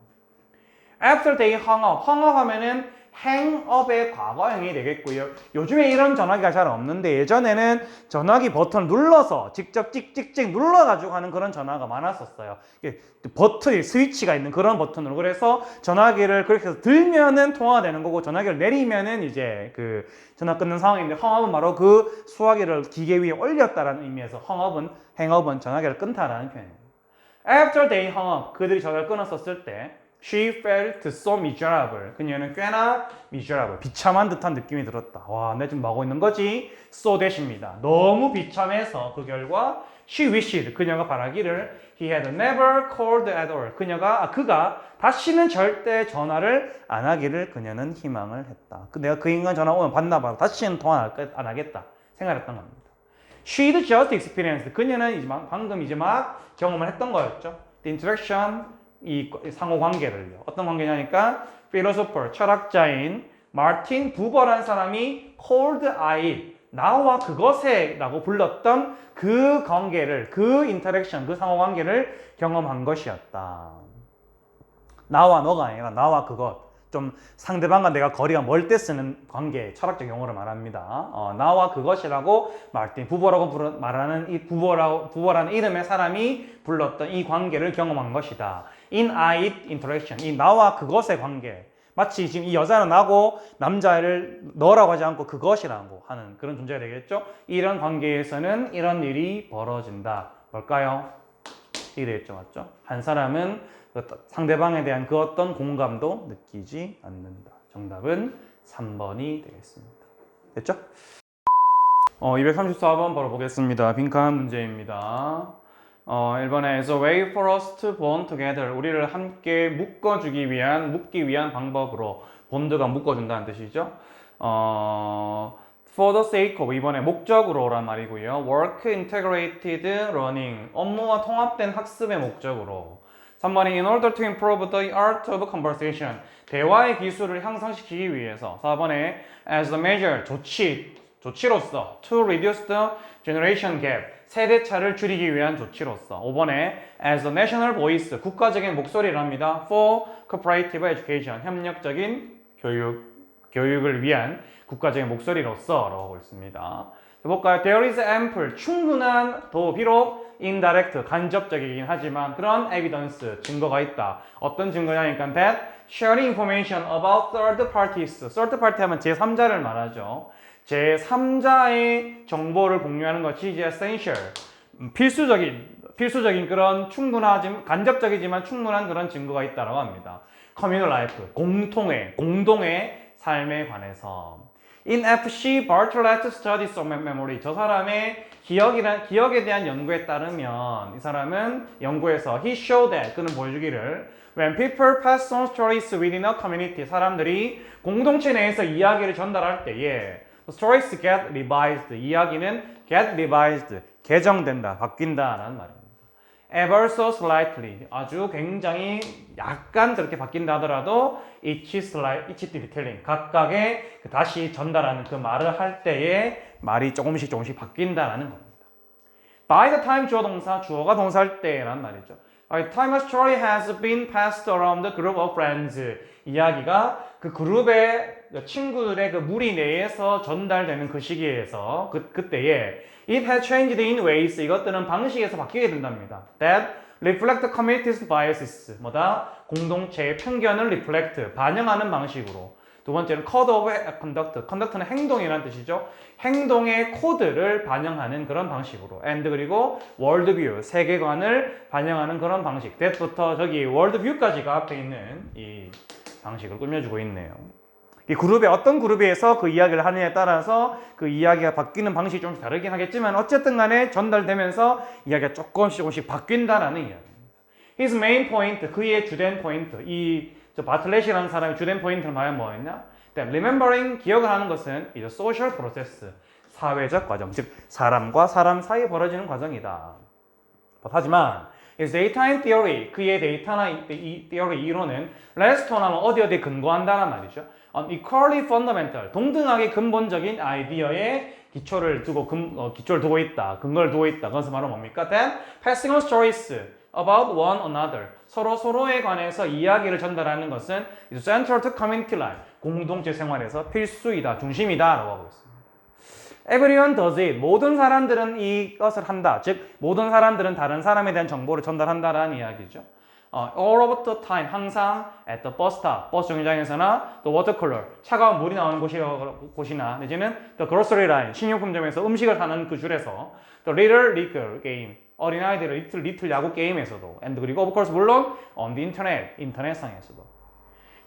After they hung up 하면은 hang up의 과거형이 되겠고요. 요즘에 이런 전화기가 잘 없는데 예전에는 전화기 버튼을 눌러서 직접 찍찍찍 눌러가지고 하는 그런 전화가 많았었어요. 버튼이 스위치가 있는 그런 버튼으로. 그래서 전화기를 그렇게 해서 들면은 통화가 되는 거고 전화기를 내리면은 이제 그 전화 끊는 상황인데 hung 바로 그 수화기를 기계 위에 올렸다라는 의미에서 hang up은 전화기를 끊다라는 표현입니다. After they hung up, 그들이 전화를 끊었었을 때 She felt so miserable. 그녀는 꽤나 miserable, 비참한 듯한 느낌이 들었다. 와, 내가 지금 뭐 하고 있는 거지? so 대십니다. 너무 비참해서 그 결과 she wished, 그녀가 바라기를 he had never called at all. 그가 다시는 절대 전화를 안 하기를 그녀는 희망을 했다. 내가 그 인간 전화 오면 받나 봐. 다시는 통화 안 하겠다 생각했던 겁니다. She'd just experienced. 그녀는 방금 막 경험을 했던 거였죠. The interaction, 이 상호관계를요. 어떤 관계냐니까 philosopher, 철학자인 마틴 부버라는 사람이 cold eye, 나와 그것에 라고 불렀던 그 관계를, 그 인터랙션, 그 상호관계를 경험한 것이었다. 나와 너가 아니라 나와 그것. 좀 상대방과 내가 거리가 멀 때 쓰는 관계, 철학적 용어를 말합니다. 나와 그것이라고 마틴 부버라고 말하는 이 부버라는 이름의 사람이 불렀던 이 관계를 경험한 것이다. In I interaction, 이 나와 그것의 관계. 마치 지금 이 여자는 나고 남자를 너라고 하지 않고 그것이라고 하는 그런 존재가 되겠죠. 이런 관계에서는 이런 일이 벌어진다. 뭘까요? 이랬죠, 맞죠? 한 사람은 상대방에 대한 그 어떤 공감도 느끼지 않는다. 정답은 3번이 되겠습니다. 됐죠? 234번 바로 보겠습니다. 빈칸 문제입니다. 1번에 As a way for us to bond together, 우리를 함께 묶기 위한 방법으로, 본드가 묶어준다는 뜻이죠. For the sake of, 이번에 목적으로란 말이고요. Work integrated learning, 업무와 통합된 학습의 목적으로. 3번이 in order to improve the art of conversation, 대화의 기술을 향상시키기 위해서. 4번에 as a measure, 조치로서 to reduce the generation gap, 세대차를 줄이기 위한 조치로서. 5번에 as a national voice, 국가적인 목소리랍니다. for cooperative education, 협력적인 교육을 위한 국가적인 목소리로서 라고 하고 있습니다. 볼까요? There is ample, 충분한, 비록 indirect, 간접적이긴 하지만 그런 evidence, 증거가 있다. 어떤 증거냐니까 that sharing information about third parties. third party 하면 제3자를 말하죠. 제3자의 정보를 공유하는 것이 이제 essential, 필수적인 그런 충분하지, 간접적이지만 충분한 그런 증거가 있다고 합니다. communal life, 공동의 삶에 관해서. In FC Bartlett Studies of Memory, 저 사람의 기억에 대한 연구에 따르면 이 사람은 연구에서 he showed that, 그는 보여주기를 when people pass on stories within a community, 사람들이 공동체 내에서 이야기를 전달할 때에 stories get revised, 이야기는 get revised, 개정된다, 바뀐다라는 말입니다. Ever so slightly, 아주 굉장히 약간 그렇게 바뀐다 하더라도 each retelling, 각각의 다시 전달하는 그 말을 할 때에 말이 조금씩 바뀐다라는 겁니다. By the time 주어 동사, 주어가 동사할 때란 말이죠. By the time a story has been passed around the group of friends, 이야기가 그 그룹의 친구들의 그 무리 내에서 전달되는 그 시기에서 그때에 it has changed in ways, 이것들은 방식에서 바뀌게 된답니다. That reflect the community's biases, 뭐다? 공동체의 편견을 reflect, 반영하는 방식으로. 두 번째는 code of conduct, conduct는 행동이라는 뜻이죠. 행동의 코드를 반영하는 그런 방식으로. and 그리고 worldview, 세계관을 반영하는 그런 방식. that부터 저기 worldview까지가 앞에 있는 이 방식을 꾸며주고 있네요. 이 그룹의 어떤 그룹에서 그 이야기를 하느냐에 따라서 그 이야기가 바뀌는 방식이 좀 다르긴 하겠지만 어쨌든 간에 전달되면서 이야기가 조금씩 바뀐다라는 이야기입니다. His main point, 그의 주된 포인트, 저 바틀렛이라는 사람의 주된 포인트는 과연 뭐였냐? Remembering, 기억을 하는 것은 이제 social process, 사회적 과정, 즉 사람과 사람 사이에 벌어지는 과정이다. 하지만 His data theory, 그의 데이터나 이 theory 이론은 rests on 어디에 근거한다는 말이죠. Equally fundamental, 동등하게 근본적인 아이디어에 기초를 두고 있다, 근거를 두고 있다. 그것은 바로 뭡니까? Then passing on stories about one another, 서로에 관해서 이야기를 전달하는 것은 central to community life, 공동체 생활에서 필수이다, 중심이다 라고 하고 있습니다. Everyone does it, 모든 사람들은 이것을 한다, 즉 모든 사람들은 다른 사람에 대한 정보를 전달한다라는 이야기죠. All of the time, 항상 at the bus stop, 버스 정류장에서나 the water cooler, 차가운 물이 나오는 곳이나 내지는 the grocery line, 식료품점에서 음식을 사는 그 줄에서 the little league game, 어린아이들의 리틀 야구 게임에서도 and 그리고 of course 물론 on the internet, 인터넷상에서도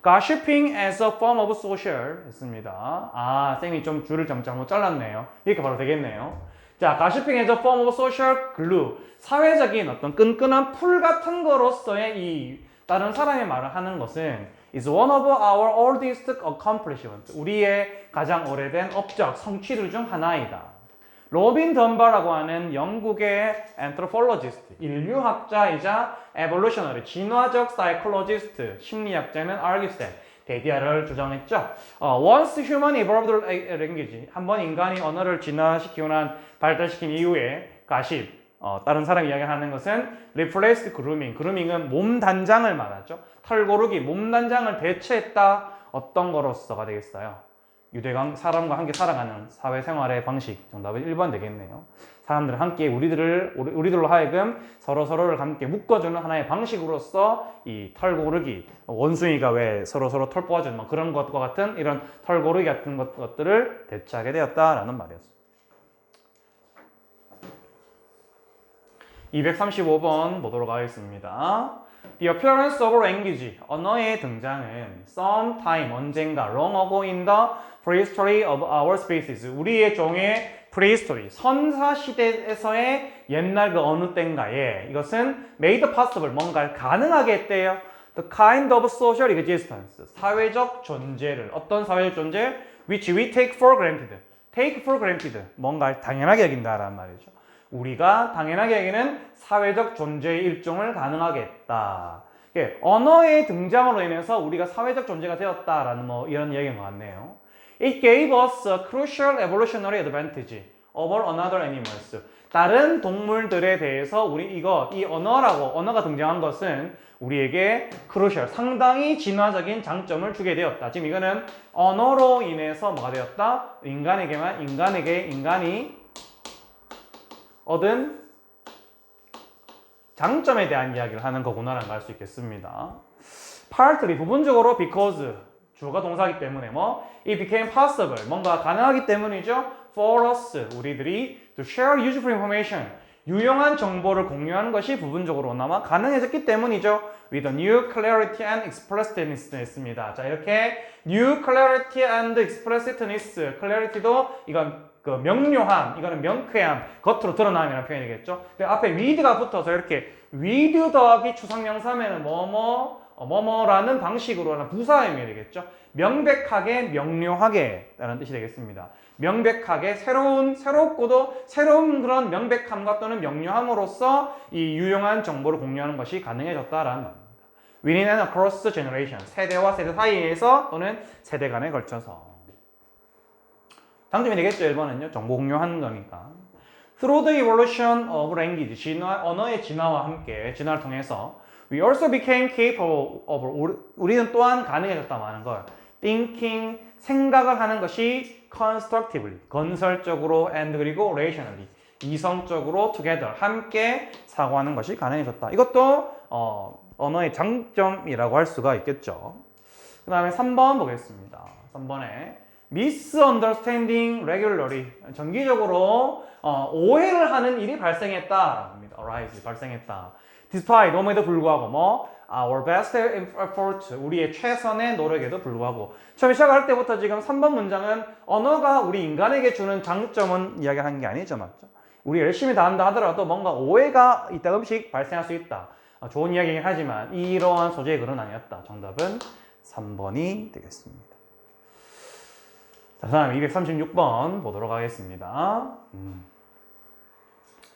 gossiping as a form of social 했습니다. 쌤이 좀 줄을 잘못 잘랐네요. 이렇게 바로 되겠네요. 자, gossiping as a form of social glue, 사회적인 어떤 끈끈한 풀 같은 거로서의 이 다른 사람의 말을 하는 것은 is one of our oldest accomplishments, 우리의 가장 오래된 업적, 성취들 중 하나이다. 로빈 덤바라고 하는 영국의 anthropologist, 인류학자이자 evolutionary, 진화적 psychologist, 심리학자는 argues that, 데디아를 주장했죠. Once human evolved language, 한번 인간이 언어를 진화시키고 난 발달시킨 이후에 가십, 다른 사람 이야기하는 것은 replaced grooming, grooming은 몸 단장을 말하죠. 털고르기, 몸 단장을 대체했다. 어떤 거로서가 되겠어요? 사람과 함께 살아가는 사회생활의 방식. 정답은 1번 되겠네요. 사람들은 함께 우리들로 하여금 서로를 함께 묶어주는 하나의 방식으로서 이 털고르기, 원숭이가 왜 서로 털 뽑아주는 그런 것과 같은 이런 털고르기 같은 것들을 대체하게 되었다라는 말이었습니다. 235번 보도록 하겠습니다. The appearance of language, 언어의 등장은 sometime, 언젠가, long ago in the prehistory of our species, 우리의 종의 prehistory, 선사시대에서의 옛날 그 어느 때인가에 이것은 made possible, 뭔가를 가능하게 했대요. The kind of social existence, 사회적 존재를, 어떤 사회적 존재? Which we take for granted, take for granted, 뭔가를 당연하게 여긴다라는 말이죠. 우리가 당연하게 여기는 사회적 존재의 일종을 가능하게 했다. 언어의 등장으로 인해서 우리가 사회적 존재가 되었다라는 이런 이야기인 것 같네요. It gave us a crucial evolutionary advantage over other animals. 다른 동물들에 대해서 이 언어가 등장한 것은 우리에게 crucial, 상당히 진화적인 장점을 주게 되었다. 지금 이거는 언어로 인해서 뭐가 되었다? 인간이 얻은 장점에 대한 이야기를 하는 거구나라는 걸 알 수 있겠습니다. partly 부분적으로 because 주어가 동사이기 때문에 it became possible 뭔가 가능하기 때문이죠. for us 우리들이 to share useful information 유용한 정보를 공유하는 것이 부분적으로나마 가능해졌기 때문이죠. with a new clarity and explicitness입니다. 자 이렇게 new clarity and explicitness clarity도 이건 그 명료함, 이거는 명쾌함, 겉으로 드러남이라는 표현이겠죠. 근데 앞에 with가 붙어서 이렇게 with 더하기 추상명사면은 뭐뭐라는 방식으로 하는 부사의미 되겠죠. 명백하게, 명료하게 라는 뜻이 되겠습니다. 명백하게, 새롭고도 새로운 그런 명백함과 또는 명료함으로써 이 유용한 정보를 공유하는 것이 가능해졌다라는 말입니다. Within and across generation, 세대와 세대 사이에서 또는 세대 간에 걸쳐서. 장점이 되겠죠. 1번은요. 정보 공유하는 거니까. Through the evolution of language, 언어의 진화와 함께, 진화를 통해서 We also became capable of, 우리는 또한 가능해졌다 하는 걸 thinking, 생각을 하는 것이 constructively, 건설적으로 and 그리고 rationally, 이성적으로 together, 함께 사고하는 것이 가능해졌다. 이것도 언어의 장점이라고 할 수가 있겠죠. 그 다음에 3번 보겠습니다. 3번에 misunderstanding regularly, 정기적으로 오해를 하는 일이 발생했다. arise, 발생했다. despite, 엄에도 불구하고 our best effort, 우리의 최선의 노력에도 불구하고. 처음에 시작할 때부터 지금 3번 문장은 언어가 우리 인간에게 주는 장점은 이야기하는 게 아니죠, 맞죠? 우리 열심히 다 한다 하더라도 뭔가 오해가 이따금씩 발생할 수 있다. 좋은 이야기긴 하지만 이러한 소재의 글은 아니었다. 정답은 3번이 되겠습니다. 자, 다음 236번 보도록 하겠습니다.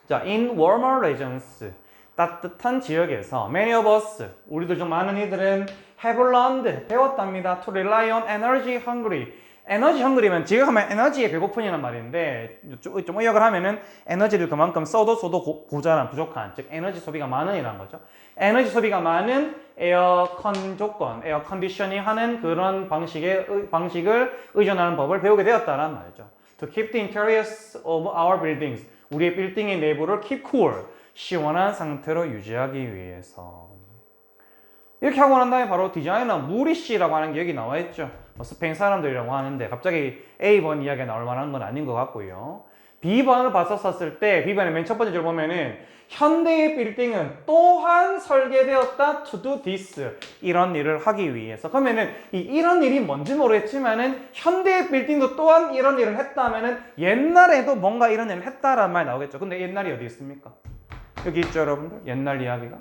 자, in warmer regions, 따뜻한 지역에서 many of us, 우리들 중 많은 이들은 have learned, 배웠답니다. to rely on energy hungry. 에너지 hungry면 지금 하면 에너지에 배고픈이란 말인데 좀 의역을 하면은 에너지를 그만큼 써도 고자란, 부족한, 즉 에너지 소비가 많은 이란 거죠. 에너지 소비가 많은 에어컨 조건, 에어 컨디셔닝 하는 그런 방식을 의존하는 법을 배우게 되었다는 말이죠. To keep the interiors of our buildings, 우리의 빌딩의 내부를 keep cool, 시원한 상태로 유지하기 위해서. 이렇게 하고 난 다음에 바로 디자이너 무리씨라고 하는 게 여기 나와 있죠. 스페인 사람들이라고 하는데 갑자기 A번 이야기가 나올 만한 건 아닌 것 같고요. B번을 봤었을 때 B번의 맨 첫 번째 줄 보면은 현대의 빌딩은 또한 설계되었다 to do this, 이런 일을 하기 위해서. 그러면은 이런 일이 뭔지 모르겠지만은 현대의 빌딩도 또한 이런 일을 했다면은 옛날에도 뭔가 이런 일을 했다라는 말이 나오겠죠. 근데 옛날이 어디 있습니까? 여기 있죠, 여러분들. 옛날 이야기가.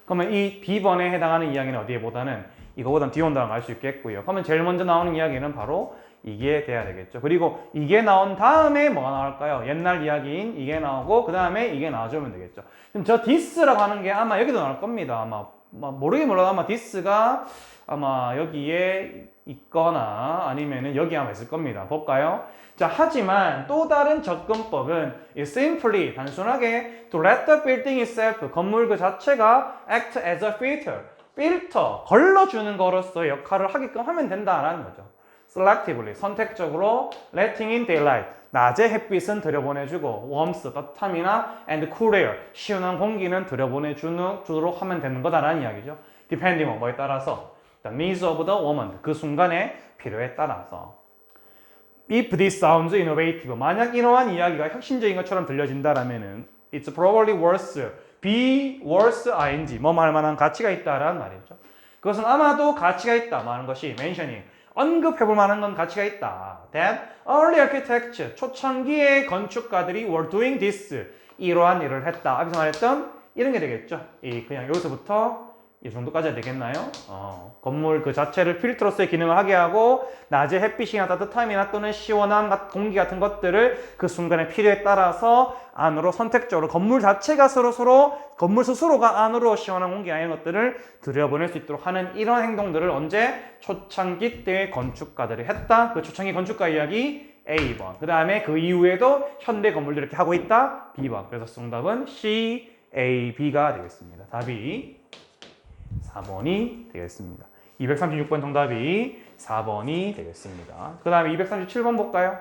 그러면 이 B번에 해당하는 이야기는 어디에보다는 이거보다는 뒤에 온다는 걸 알 수 있겠고요. 그러면 제일 먼저 나오는 이야기는 바로 이게 돼야 되겠죠. 그리고 이게 나온 다음에 뭐가 나올까요? 옛날 이야기인 이게 나오고 그 다음에 이게 나와주면 되겠죠. 그럼 저 this라고 하는 게 아마 여기도 나올 겁니다. 아마 모르긴 몰라도 아마 this가 아마 여기에 있거나 아니면은 여기 아마 있을 겁니다. 볼까요? 자, 하지만 또 다른 접근법은 simply, 단순하게 to let the building itself, 건물 그 자체가 act as a filter, 걸러주는 거로서 역할을 하게끔 하면 된다라는 거죠. selectively, 선택적으로 letting in daylight, 낮에 햇빛은 들여보내주고 warmth, 따뜻함이나 and cool air, 시원한 공기는 들여보내주도록 하면 되는 거다라는 이야기죠. depending on 뭐에 따라서 the needs of the moment, 그 순간의 필요에 따라서. If this sounds innovative, 만약 이러한 이야기가 혁신적인 것처럼 들려진다라면은 it's probably worth ing, 뭐 말 만한 가치가 있다라는 말이죠. 그것은 아마도 가치가 있다 말하는 것이 mentioning, 언급해볼 만한 건 가치가 있다. That early architects, 초창기의 건축가들이 were doing this, 이러한 일을 했다. 앞에서 말했던 이런 게 되겠죠. 그냥 여기서부터 이 정도까지 되겠나요? 건물 그 자체를 필터로서의 기능을 하게 하고 낮에 햇빛이나 따뜻함이나 또는 시원한 공기 같은 것들을 그 순간의 필요에 따라서 안으로 선택적으로 건물 자체가 건물 스스로가 안으로 시원한 공기 아닌 것들을 들여보낼 수 있도록 하는 이런 행동들을 언제? 초창기 때의 건축가들이 했다. 그 초창기 건축가 이야기 A번. 그 다음에 그 이후에도 현대 건물들이 이렇게 하고 있다. B번. 그래서 정답은 C, A, B가 되겠습니다. 답이 4번이 되겠습니다. 236번 정답이 4번이 되겠습니다. 그 다음에 237번 볼까요?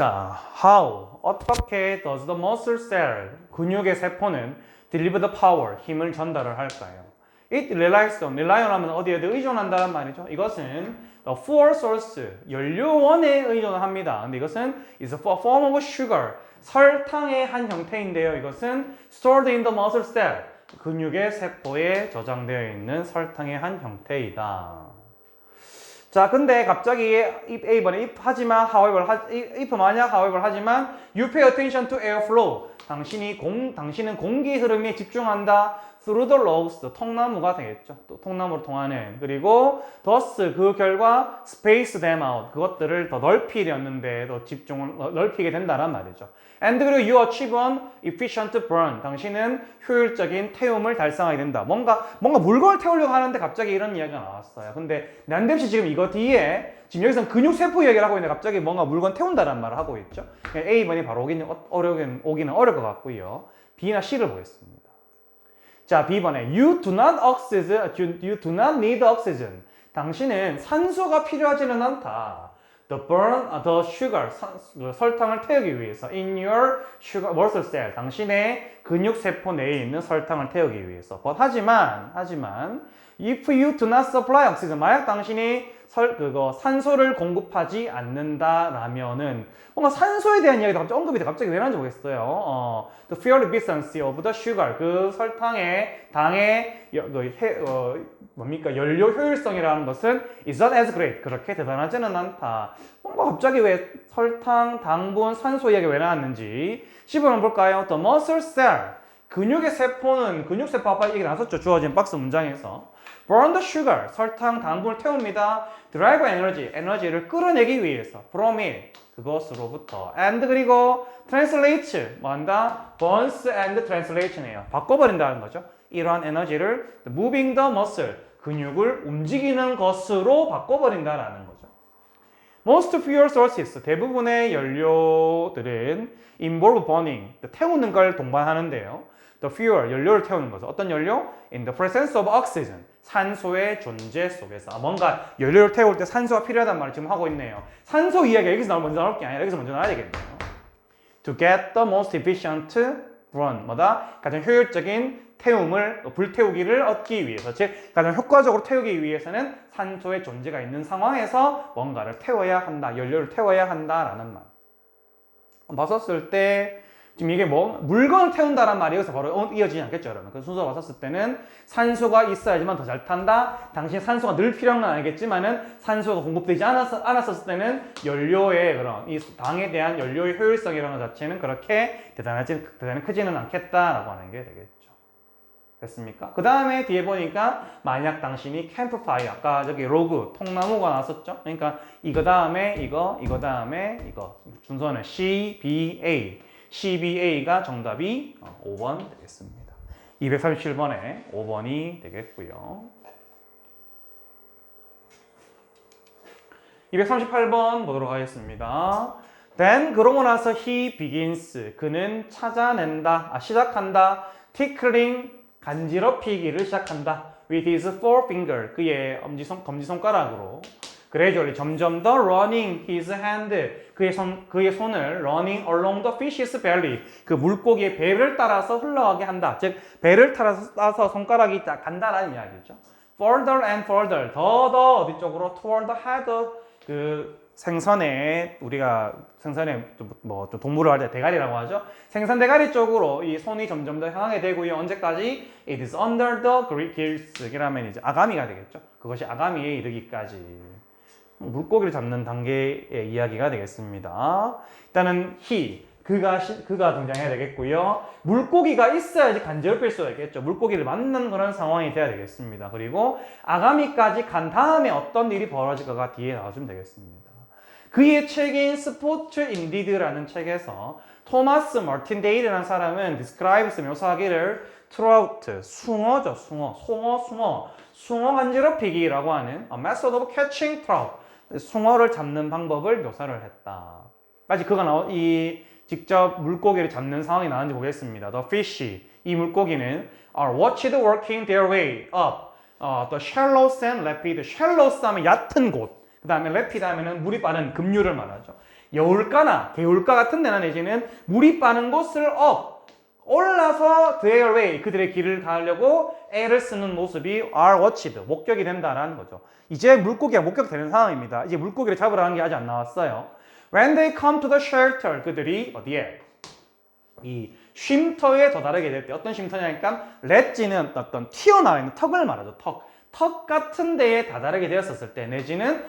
자, how 어떻게 does the muscle cell 근육의 세포는 deliver the power 힘을 전달을 할까요? It relies on 하면 어디에 의존한다는 말이죠. 이것은 the fuel source 연료원에 의존을 합니다. 근데 이것은 is a form of sugar 설탕의 한 형태인데요. 이것은 stored in the muscle cell 근육의 세포에 저장되어 있는 설탕의 한 형태이다. 자, 근데 갑자기 A번에 if 하지만 however if 만약 however 하지만 you pay attention to airflow 당신은 공기 흐름에 집중한다 through the logs 통나무가 되겠죠. 또 통나무로 통하는 그리고 thus 그 결과 space them out 그것들을 더 넓히려는데 더 집중을 넓히게 된다란 말이죠. And 그리고 you achieve an efficient burn 당신은 효율적인 태움을 달성하게 된다. 뭔가 물건을 태우려고 하는데 갑자기 이런 이야기가 나왔어요. 근데 난데없이 지금 이거 뒤에 지금 여기서는 근육세포 이야기를 하고 있는데 갑자기 뭔가 물건 태운다는 말을 하고 있죠. A번이 바로 오기는 어려울 것 같고요. B나 C를 보겠습니다. 자, B번에 you do not need oxygen. 당신은 산소가 필요하지는 않다. the sugar, 설탕을 태우기 위해서 in your sugar muscle cell, 당신의 근육세포 내에 있는 설탕을 태우기 위해서. 하지만 if you do not supply oxygen, 만약 당신이 산소를 공급하지 않는다라면은 뭔가 산소에 대한 이야기가 언급이 갑자기 왜 나는지 모르겠어요. The fuel efficiency of the sugar, 그 설탕의 당의 연료 효율성이라는 것은 is not as great, 그렇게 대단하지는 않다. 뭔가 갑자기 왜 설탕, 당분, 산소 이야기가 왜 나왔는지 10번 볼까요? The muscle cell, 근육의 세포는 근육세포 아까 얘기 나왔었죠. 주어진 박스 문장에서 burn the sugar, 설탕, 당분을 태웁니다. drive 에너지를 끌어내기 위해서 from it, 그것으로부터 and 그리고 translate, 뭐한다? burns and translation이에요. 바꿔버린다는 거죠. 이러한 에너지를 moving the muscle, 근육을 움직이는 것으로 바꿔버린다라는 거죠. Most fuel sources, 대부분의 연료들은 involve burning, 태우는 걸 동반하는데요. The fuel, 연료를 태우는 것은 어떤 연료? In the presence of oxygen, 산소의 존재 속에서. 뭔가 연료를 태울 때 산소가 필요하다는 말을 지금 하고 있네요. 산소 이야기가 여기서 먼저 나올 게 아니라 여기서 먼저 나와야 되겠네요. To get the most efficient run, 가장 효율적인 태움을, 불태우기를 얻기 위해서, 즉 가장 효과적으로 태우기 위해서는 산소의 존재가 있는 상황에서 뭔가를 태워야 한다, 연료를 태워야 한다라는 말. 봤었을 때 지금 이게 물건을 태운다란 말이 여기서 바로 이어지지 않겠죠, 여러분. 그 순서로 봤었을 때는 산소가 있어야지만 더 잘 탄다. 당신 산소가 늘 필요한 건 알겠지만은 산소가 공급되지 않았었을 때는 연료의 그런 이 당에 대한 연료의 효율성이라는 것 자체는 그렇게 대단히 크지는 않겠다라고 하는 게 되겠죠. 됐습니까? 그 다음에 뒤에 보니까 만약 당신이 캠프파이어, 아까 저기 로그, 통나무가 나왔었죠? 그러니까 이거 다음에 이거 다음에 이거. 순서는 CBA. CBA가 정답이 5번 되겠습니다. 237번에 5번이 되겠고요. 238번 보도록 하겠습니다. Then 그러고 나서 he begins, 그는 찾아낸다, 시작한다. tickling, 간지럽히기를 시작한다. with his forefinger, 그의 검지손가락으로. gradually, 점점 더 running his hand, 그의 손을 running along the fish's belly, 그 물고기의 배를 따라서 흘러가게 한다. 즉, 배를 따라서 손가락이 간다라는 이야기죠. further and further, 더 어디 쪽으로 toward the head, 그 우리가 생선에 좀 동물을 할 때 대가리라고 하죠. 생선 대가리 쪽으로 이 손이 점점 더 향하게 되고요. 언제까지? It is under the gills, 이라면 이제 아가미가 되겠죠. 그것이 아가미에 이르기까지. 물고기를 잡는 단계의 이야기가 되겠습니다. 일단은 그가 등장해야 되겠고요. 물고기가 있어야지 간지럽힐 수가 있겠죠. 물고기를 만난 그런 상황이 돼야 되겠습니다. 그리고 아가미까지 간 다음에 어떤 일이 벌어질까가 뒤에 나와주면 되겠습니다. 그의 책인 스포츠 인디드라는 책에서 토마스 머틴 데일이라는 사람은 describes 묘사하기를 trout, 숭어죠. 숭어 간지럽히기라고 하는 a method of catching trout, 숭어를 잡는 방법을 묘사를 했다. 까지 그가 직접 물고기를 잡는 상황이 나왔는지 보겠습니다. The fish, 이 물고기는 are watched working their way up the shallow sand rapid. shallow 하면 얕은 곳, 그 다음에 rapid 하면은 물이 빠른 급류를 말하죠. 여울가나 개울가 같은 데나 내지는 물이 빠는 곳을 올라서 their way, 그들의 길을 가려고 애를 쓰는 모습이 are watched, 목격이 된다라는 거죠. 이제 물고기가 목격되는 상황입니다. 이제 물고기를 잡으러 가는 게 아직 안 나왔어요. When they come to the shelter, 그들이 어디에? 이 쉼터에 도달하게 될 때, 어떤 쉼터냐니까 렛지는 어떤 튀어나와 있는 턱을 말하죠. 턱 같은 데에 다다르게 되었을 때, 내지는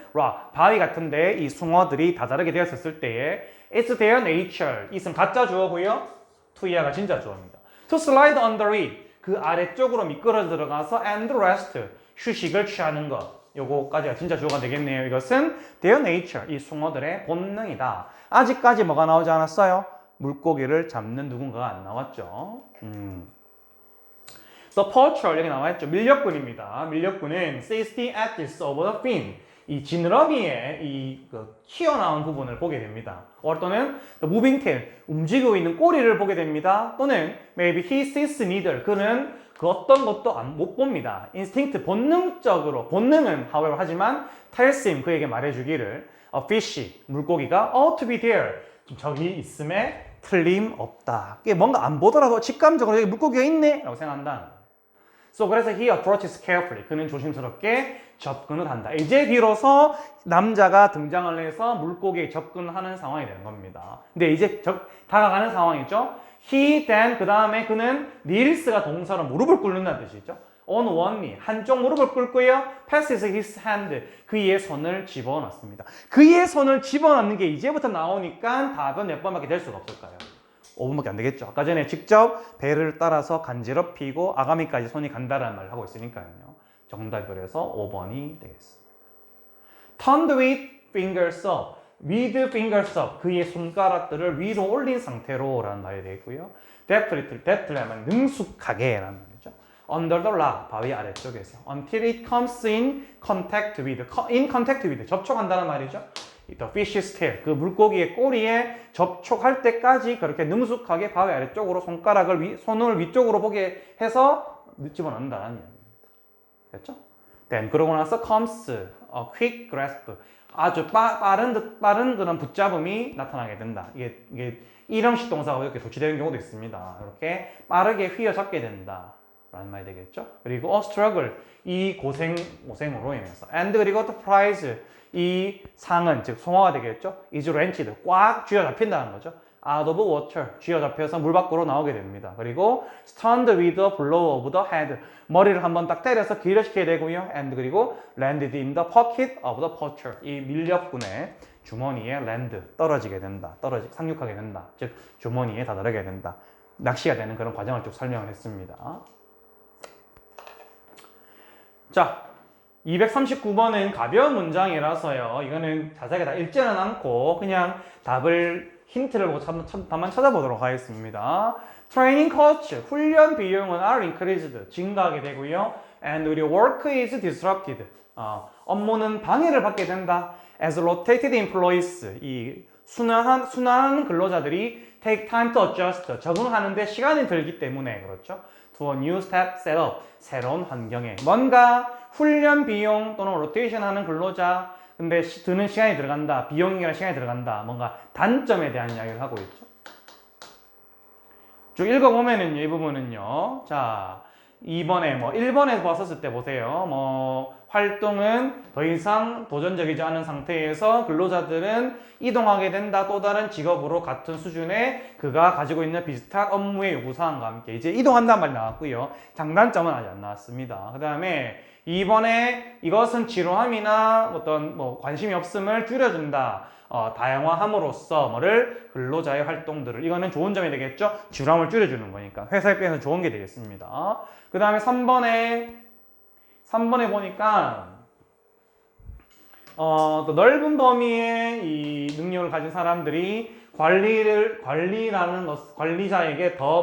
바위 같은 데에 이 숭어들이 다다르게 되었을 때에 it's their nature, 이은 가짜 주어고요. to 이하가 진짜 주어입니다. to slide under it, 그 아래쪽으로 미끄러 들어가서 and rest, 휴식을 취하는 것. 요거까지가 진짜 주어가 되겠네요. 이것은 their nature, 이 숭어들의 본능이다. 아직까지 뭐가 나오지 않았어요? 물고기를 잡는 누군가가 안 나왔죠. The poacher, 여기 나와있죠. 밀렵꾼입니다. 밀렵꾼은 sees the edges of the fin, 이 지느러미의 튀어나온 부분을 보게 됩니다. 또는 the moving tail, 움직이고 있는 꼬리를 보게 됩니다. 또는 maybe he sees neither, 그는 그 어떤 것도 못 봅니다. instinct, 본능적으로, 본능은 however 하지만 tells him, 그에게 말해주기를 a fish, 물고기가 ought to be there, 저기 있음에 틀림없다. 이게 뭔가 안 보더라도 직감적으로 여기 물고기가 있네 라고 생각한다. So 그래서 he approaches carefully, 그는 조심스럽게 접근을 한다. 이제 비로소 남자가 등장을 해서 물고기에 접근하는 상황이 되는 겁니다. 근데 이제 다가가는 상황이죠. He then, 그 다음에 그는 kneels가 동사로 무릎을 꿇는다는 뜻이죠. On one knee, 한쪽 무릎을 꿇고요. passes his hand, 그의 손을 집어넣습니다. 그의 손을 집어넣는 게 이제부터 나오니까 답은 몇 번밖에 될 수가 없을까요? 5분밖에 안 되겠죠. 아까 전에 직접 배를 따라서 간지럽히고 아가미까지 손이 간다라는 말을 하고 있으니까요. 정답이 그래서 5번이 되겠습니다. Turned with fingers up, with fingers up, 그의 손가락들을 위로 올린 상태로 라는 말이 되겠고요. Deftly 하면 능숙하게 라는 말이죠. Under the rock, 바위 아래쪽에서 until it comes in contact with, 접촉한다는 말이죠. The fish's tail, 그 물고기의 꼬리에 접촉할 때까지 그렇게 능숙하게 바위 아래쪽으로 손을 위쪽으로 보게 해서 집어넣는다는 얘기입니다. 됐죠? Then 그러고 나서 comes a quick grasp, 아주 빠른 그런 붙잡음이 나타나게 된다. 이게 일형식 동사가 이렇게 도치되는 경우도 있습니다. 이렇게 빠르게 휘어잡게 된다 라는 말이 되겠죠. 그리고 struggle, 이 고생으로 인해서, and 그리고 the prize, 이 상은, 즉 송어가 되겠죠. is wrenched, 꽉 쥐어잡힌다는 거죠. out of water, 쥐어잡혀서 물 밖으로 나오게 됩니다. 그리고 stunned with a blow of the head, 머리를 한번 딱 때려서 기절시켜야 되고요. and 그리고 landed in the pocket of the poacher, 이 밀렵꾼의 주머니에 land, 떨어지게 된다. 상륙하게 된다. 즉 주머니에 다다르게 된다. 낚시가 되는 그런 과정을 쭉 설명을 했습니다. 자, 239번은 가벼운 문장이라서요. 이거는 자세하게 다 읽지는 않고 그냥 힌트를 보고 답만 찾아보도록 하겠습니다. Training cost, 훈련 비용은 are increased, 증가하게 되고요. And 우리 work is disrupted, 업무는 방해를 받게 된다. As rotated employees, 이 순환하는 근로자들이 take time to adjust, 적응하는데 시간이 들기 때문에 그렇죠. To a new setup, 새로운 환경에 뭔가 훈련 비용 또는 로테이션 하는 근로자, 근데 드는 시간이 들어간다, 비용이나 시간이 들어간다, 뭔가 단점에 대한 이야기를 하고 있죠. 쭉 읽어보면은요, 이 부분은요. 자, 2번에 1번에 봤었을 때 보세요. 활동은 더 이상 도전적이지 않은 상태에서 근로자들은 이동하게 된다. 또 다른 직업으로 같은 수준의 그가 가지고 있는 비슷한 업무의 요구사항과 함께 이제 이동한다는 말이 나왔고요. 장단점은 아직 안 나왔습니다. 그 다음에 2번에 이것은 지루함이나 어떤 관심이 없음을 줄여준다. 다양화함으로써 근로자의 활동들을, 이거는 좋은 점이 되겠죠? 지루함을 줄여주는 거니까 회사 입장에서 좋은 게 되겠습니다. 그 다음에 3번에 보니까 또 넓은 범위의 이 능력을 가진 사람들이 관리자에게 더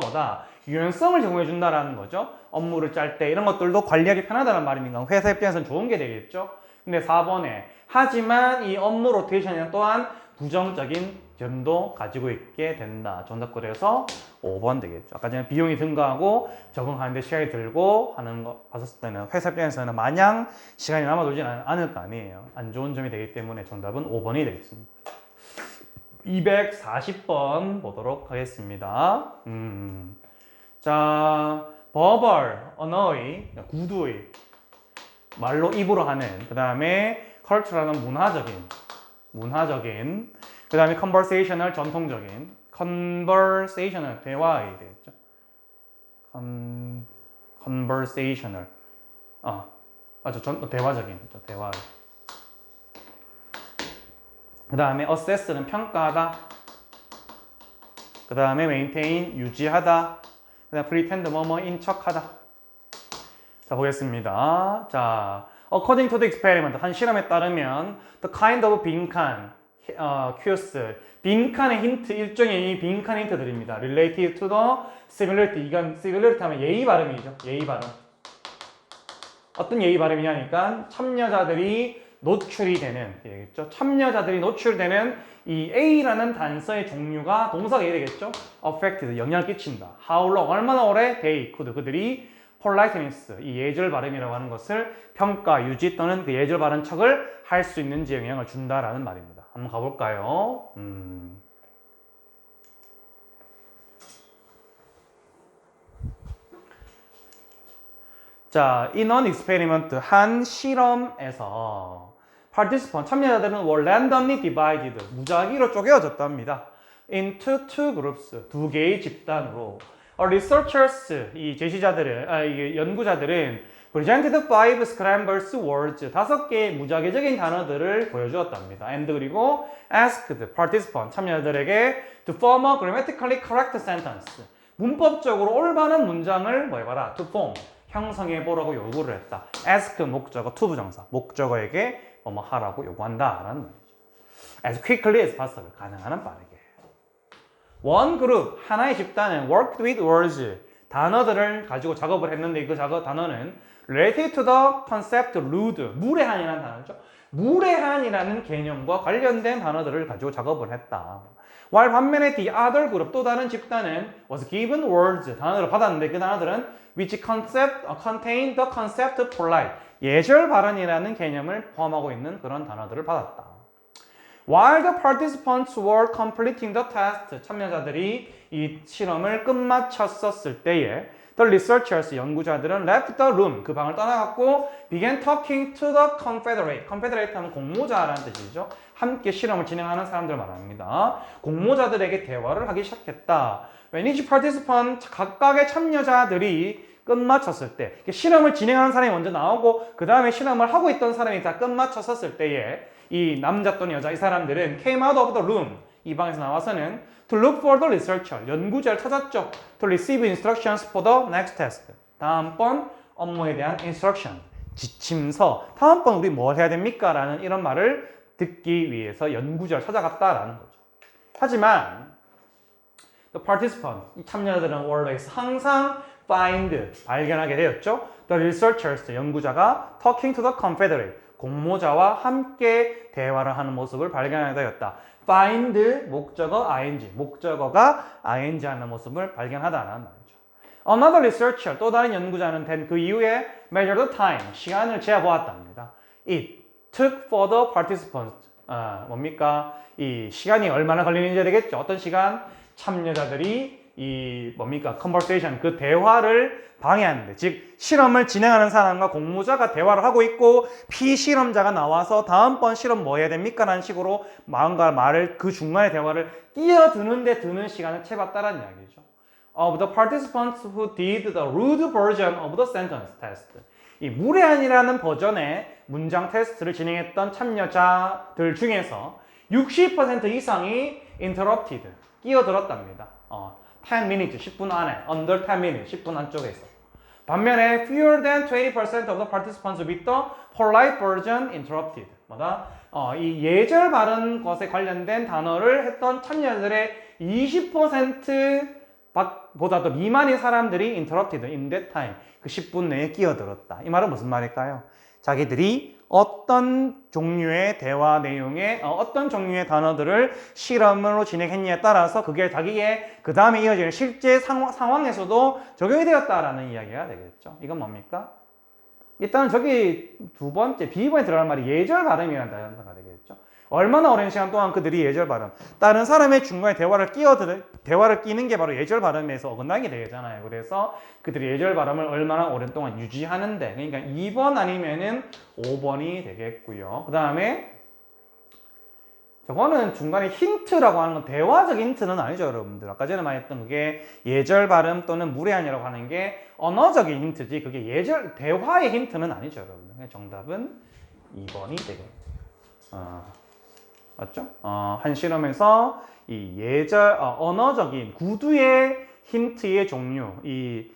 유연성을 제공해 준다라는 거죠. 업무를 짤 때 이런 것들도 관리하기 편하다는 말입니다. 회사 입장에서는 좋은 게 되겠죠. 근데 4번에 하지만 이 업무 로테이션은 또한 부정적인 점도 가지고 있게 된다. 정답 그래서 5번 되겠죠. 아까 전에 비용이 증가하고 적응하는데 시간이 들고 하는 거 봤었을 때는 회사 입장에서는 마냥 시간이 남아돌지 않을 거 아니에요. 안 좋은 점이 되기 때문에 정답은 5번이 되겠습니다. 240번 보도록 하겠습니다. 자, verbal, 언어의, 구두의, 말로 입으로 하는, 그 다음에 cultural은 문화적인, 그 다음에 conversational, 전통적인, conversational, 대화의 되겠죠. conversational, 맞죠. 대화적인, 대화의. 그 다음에 assess는 평가하다. 그 다음에 maintain, 유지하다. 그 다음에 pretend, 뭐뭐인 척하다. 자, 보겠습니다. 자, according to the experiment, 한 실험에 따르면 the kind of 빈칸, cues, 빈칸의 힌트, 일종의 이 빈칸 힌트들입니다. related to the similarity. 이건 similarity 하면 예의 발음이죠. 예의 발음. 어떤 예의 발음이냐니까 참여자들이 노출이 되는, 되겠죠? 참여자들이 노출되는 이 A라는 단서의 종류가 동사가 되겠죠? affected, 영향을 끼친다. How long, 얼마나 오래? They could, 그들이 politeness, 이 예절 발음이라고 하는 것을 평가, 유지 또는 그 예절 발음 척을 할 수 있는지 영향을 준다라는 말입니다. 한번 가볼까요? 자, in an experiment, 한 실험에서 participant, 참여자들은 were randomly divided, 무작위로 쪼개어졌답니다. into two groups, 두 개의 집단으로. researchers, 이 제시자들은, 이 연구자들은 presented five scrambled words, 5개의 무작위적인 단어들을 보여주었답니다. and 그리고 asked participant, 참여자들에게 to form a grammatically correct sentence, 문법적으로 올바른 문장을 뭐 해봐라, to form, 형성해보라고 요구를 했다. ask 목적어, to 부정사, 목적어에게 뭐 하라고 요구한다 라는 말이죠. as quickly as possible, 가능한 한 빠르게. one group, 하나의 집단은 worked with words, 단어들을 가지고 작업을 했는데 그 단어는 related to the concept rude, 무례한이라는 단어죠. 무례한이라는 개념과 관련된 단어들을 가지고 작업을 했다. while 반면에 the other group, 또 다른 집단은 was given words, 단어를 받았는데 그 단어들은 which contain the concept polite, 예절 발언이라는 개념을 포함하고 있는 그런 단어들을 받았다. While the participants were completing the test, 참여자들이 이 실험을 끝마쳤었을 때에 the researchers, 연구자들은 left the room, 그 방을 떠나갔고 began talking to the confederate, confederate 하면 공모자라는 뜻이죠. 함께 실험을 진행하는 사람들 말합니다. 공모자들에게 대화를 하기 시작했다. When each participant, 각각의 참여자들이 끝마쳤을 때, 실험을 진행하는 사람이 먼저 나오고 그 다음에 실험을 하고 있던 사람이 다 끝마쳤었을 때에 이 남자 또는 여자, 이 사람들은 came out of the room, 이 방에서 나와서는 to look for the researcher, 연구자를 찾았죠. to receive instructions for the next test, 다음번 업무에 대한 instruction, 지침서, 다음번 우리 뭘 해야 됩니까? 라는 이런 말을 듣기 위해서 연구자를 찾아갔다라는 거죠. 하지만 the participant, 이 참여자들은 always, 항상 find, 발견하게 되었죠. The researchers, 연구자가 talking to the confederate, 공모자와 함께 대화를 하는 모습을 발견하게 되었다. find, 목적어 ing, 목적어가 ing 하는 모습을 발견하다라는 말이죠. Another researcher, 또 다른 연구자는 된 그 이후에 measure the time, 시간을 재보았답니다. It took for the participants, 뭡니까? 이 시간이 얼마나 걸리는지 되겠죠. 어떤 시간? 참여자들이 이 뭡니까? conversation, 그 대화를 방해하는데, 즉 실험을 진행하는 사람과 공모자가 대화를 하고 있고 피실험자가 나와서 다음번 실험 뭐 해야 됩니까? 라는 식으로 마음과 말을, 그 중간에 대화를 끼어드는데 드는 시간을 채봤다라는 이야기죠. Of the participants who did the rude version of the sentence test, 이 무례한이라는 버전의 문장 테스트를 진행했던 참여자들 중에서 60% 이상이 interrupted, 끼어들었답니다. 10 minutes, 10분 안에, under 10 minutes, 10분 안쪽에서. 반면에 fewer than 20% of the participants with the polite version interrupted. 뭐다? 이 예절 바른 것에 관련된 단어를 했던 참여자들의 20% 보다 더 미만의 사람들이 interrupted in that time, 그 10분 내에 끼어들었다. 이 말은 무슨 말일까요? 자기들이 어떤 종류의 대화 내용에 어떤 종류의 단어들을 실험으로 진행했냐에 따라서 그게 자기의 그 다음에 이어지는 실제 상황에서도 적용이 되었다라는 이야기가 되겠죠. 이건 뭡니까? 일단은 저기 두 번째 B번에 들어갈 말이 예절 발음이라는 단어가 되겠죠. 얼마나 오랜 시간 동안 그들이 예절 발음, 다른 사람의 중간에 대화를 끼는 게 바로 예절 발음에서 어긋나게 되잖아요. 그래서 그들이 예절 발음을 얼마나 오랜 동안 유지하는데, 그러니까 2번 아니면은 5번이 되겠고요. 그 다음에 저거는 중간에 힌트라고 하는 건 대화적 힌트는 아니죠, 여러분들. 아까 전에 말했던 그게 예절 발음 또는 무례한이라고 하는 게 언어적인 힌트지, 그게 대화의 힌트는 아니죠, 여러분들. 정답은 2번이 되겠네요. 맞죠? 한 실험에서 이 언어적인 구두의 힌트의 종류, 이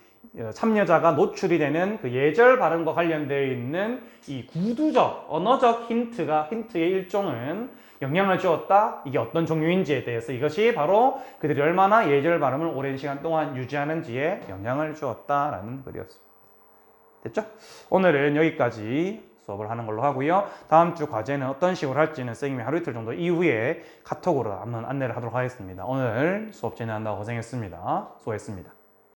참여자가 노출이 되는 그 예절 발음과 관련되어 있는 이 구두적, 언어적 힌트의 일종은 영향을 주었다. 이게 어떤 종류인지에 대해서 이것이 바로 그들이 얼마나 예절 발음을 오랜 시간 동안 유지하는지에 영향을 주었다라는 글이었습니다. 됐죠? 오늘은 여기까지 수업을 하는 걸로 하고요. 다음 주 과제는 어떤 식으로 할지는 선생님이 하루 이틀 정도 이후에 카톡으로 한번 안내를 하도록 하겠습니다. 오늘 수업 진행한다고 고생했습니다. 수고했습니다.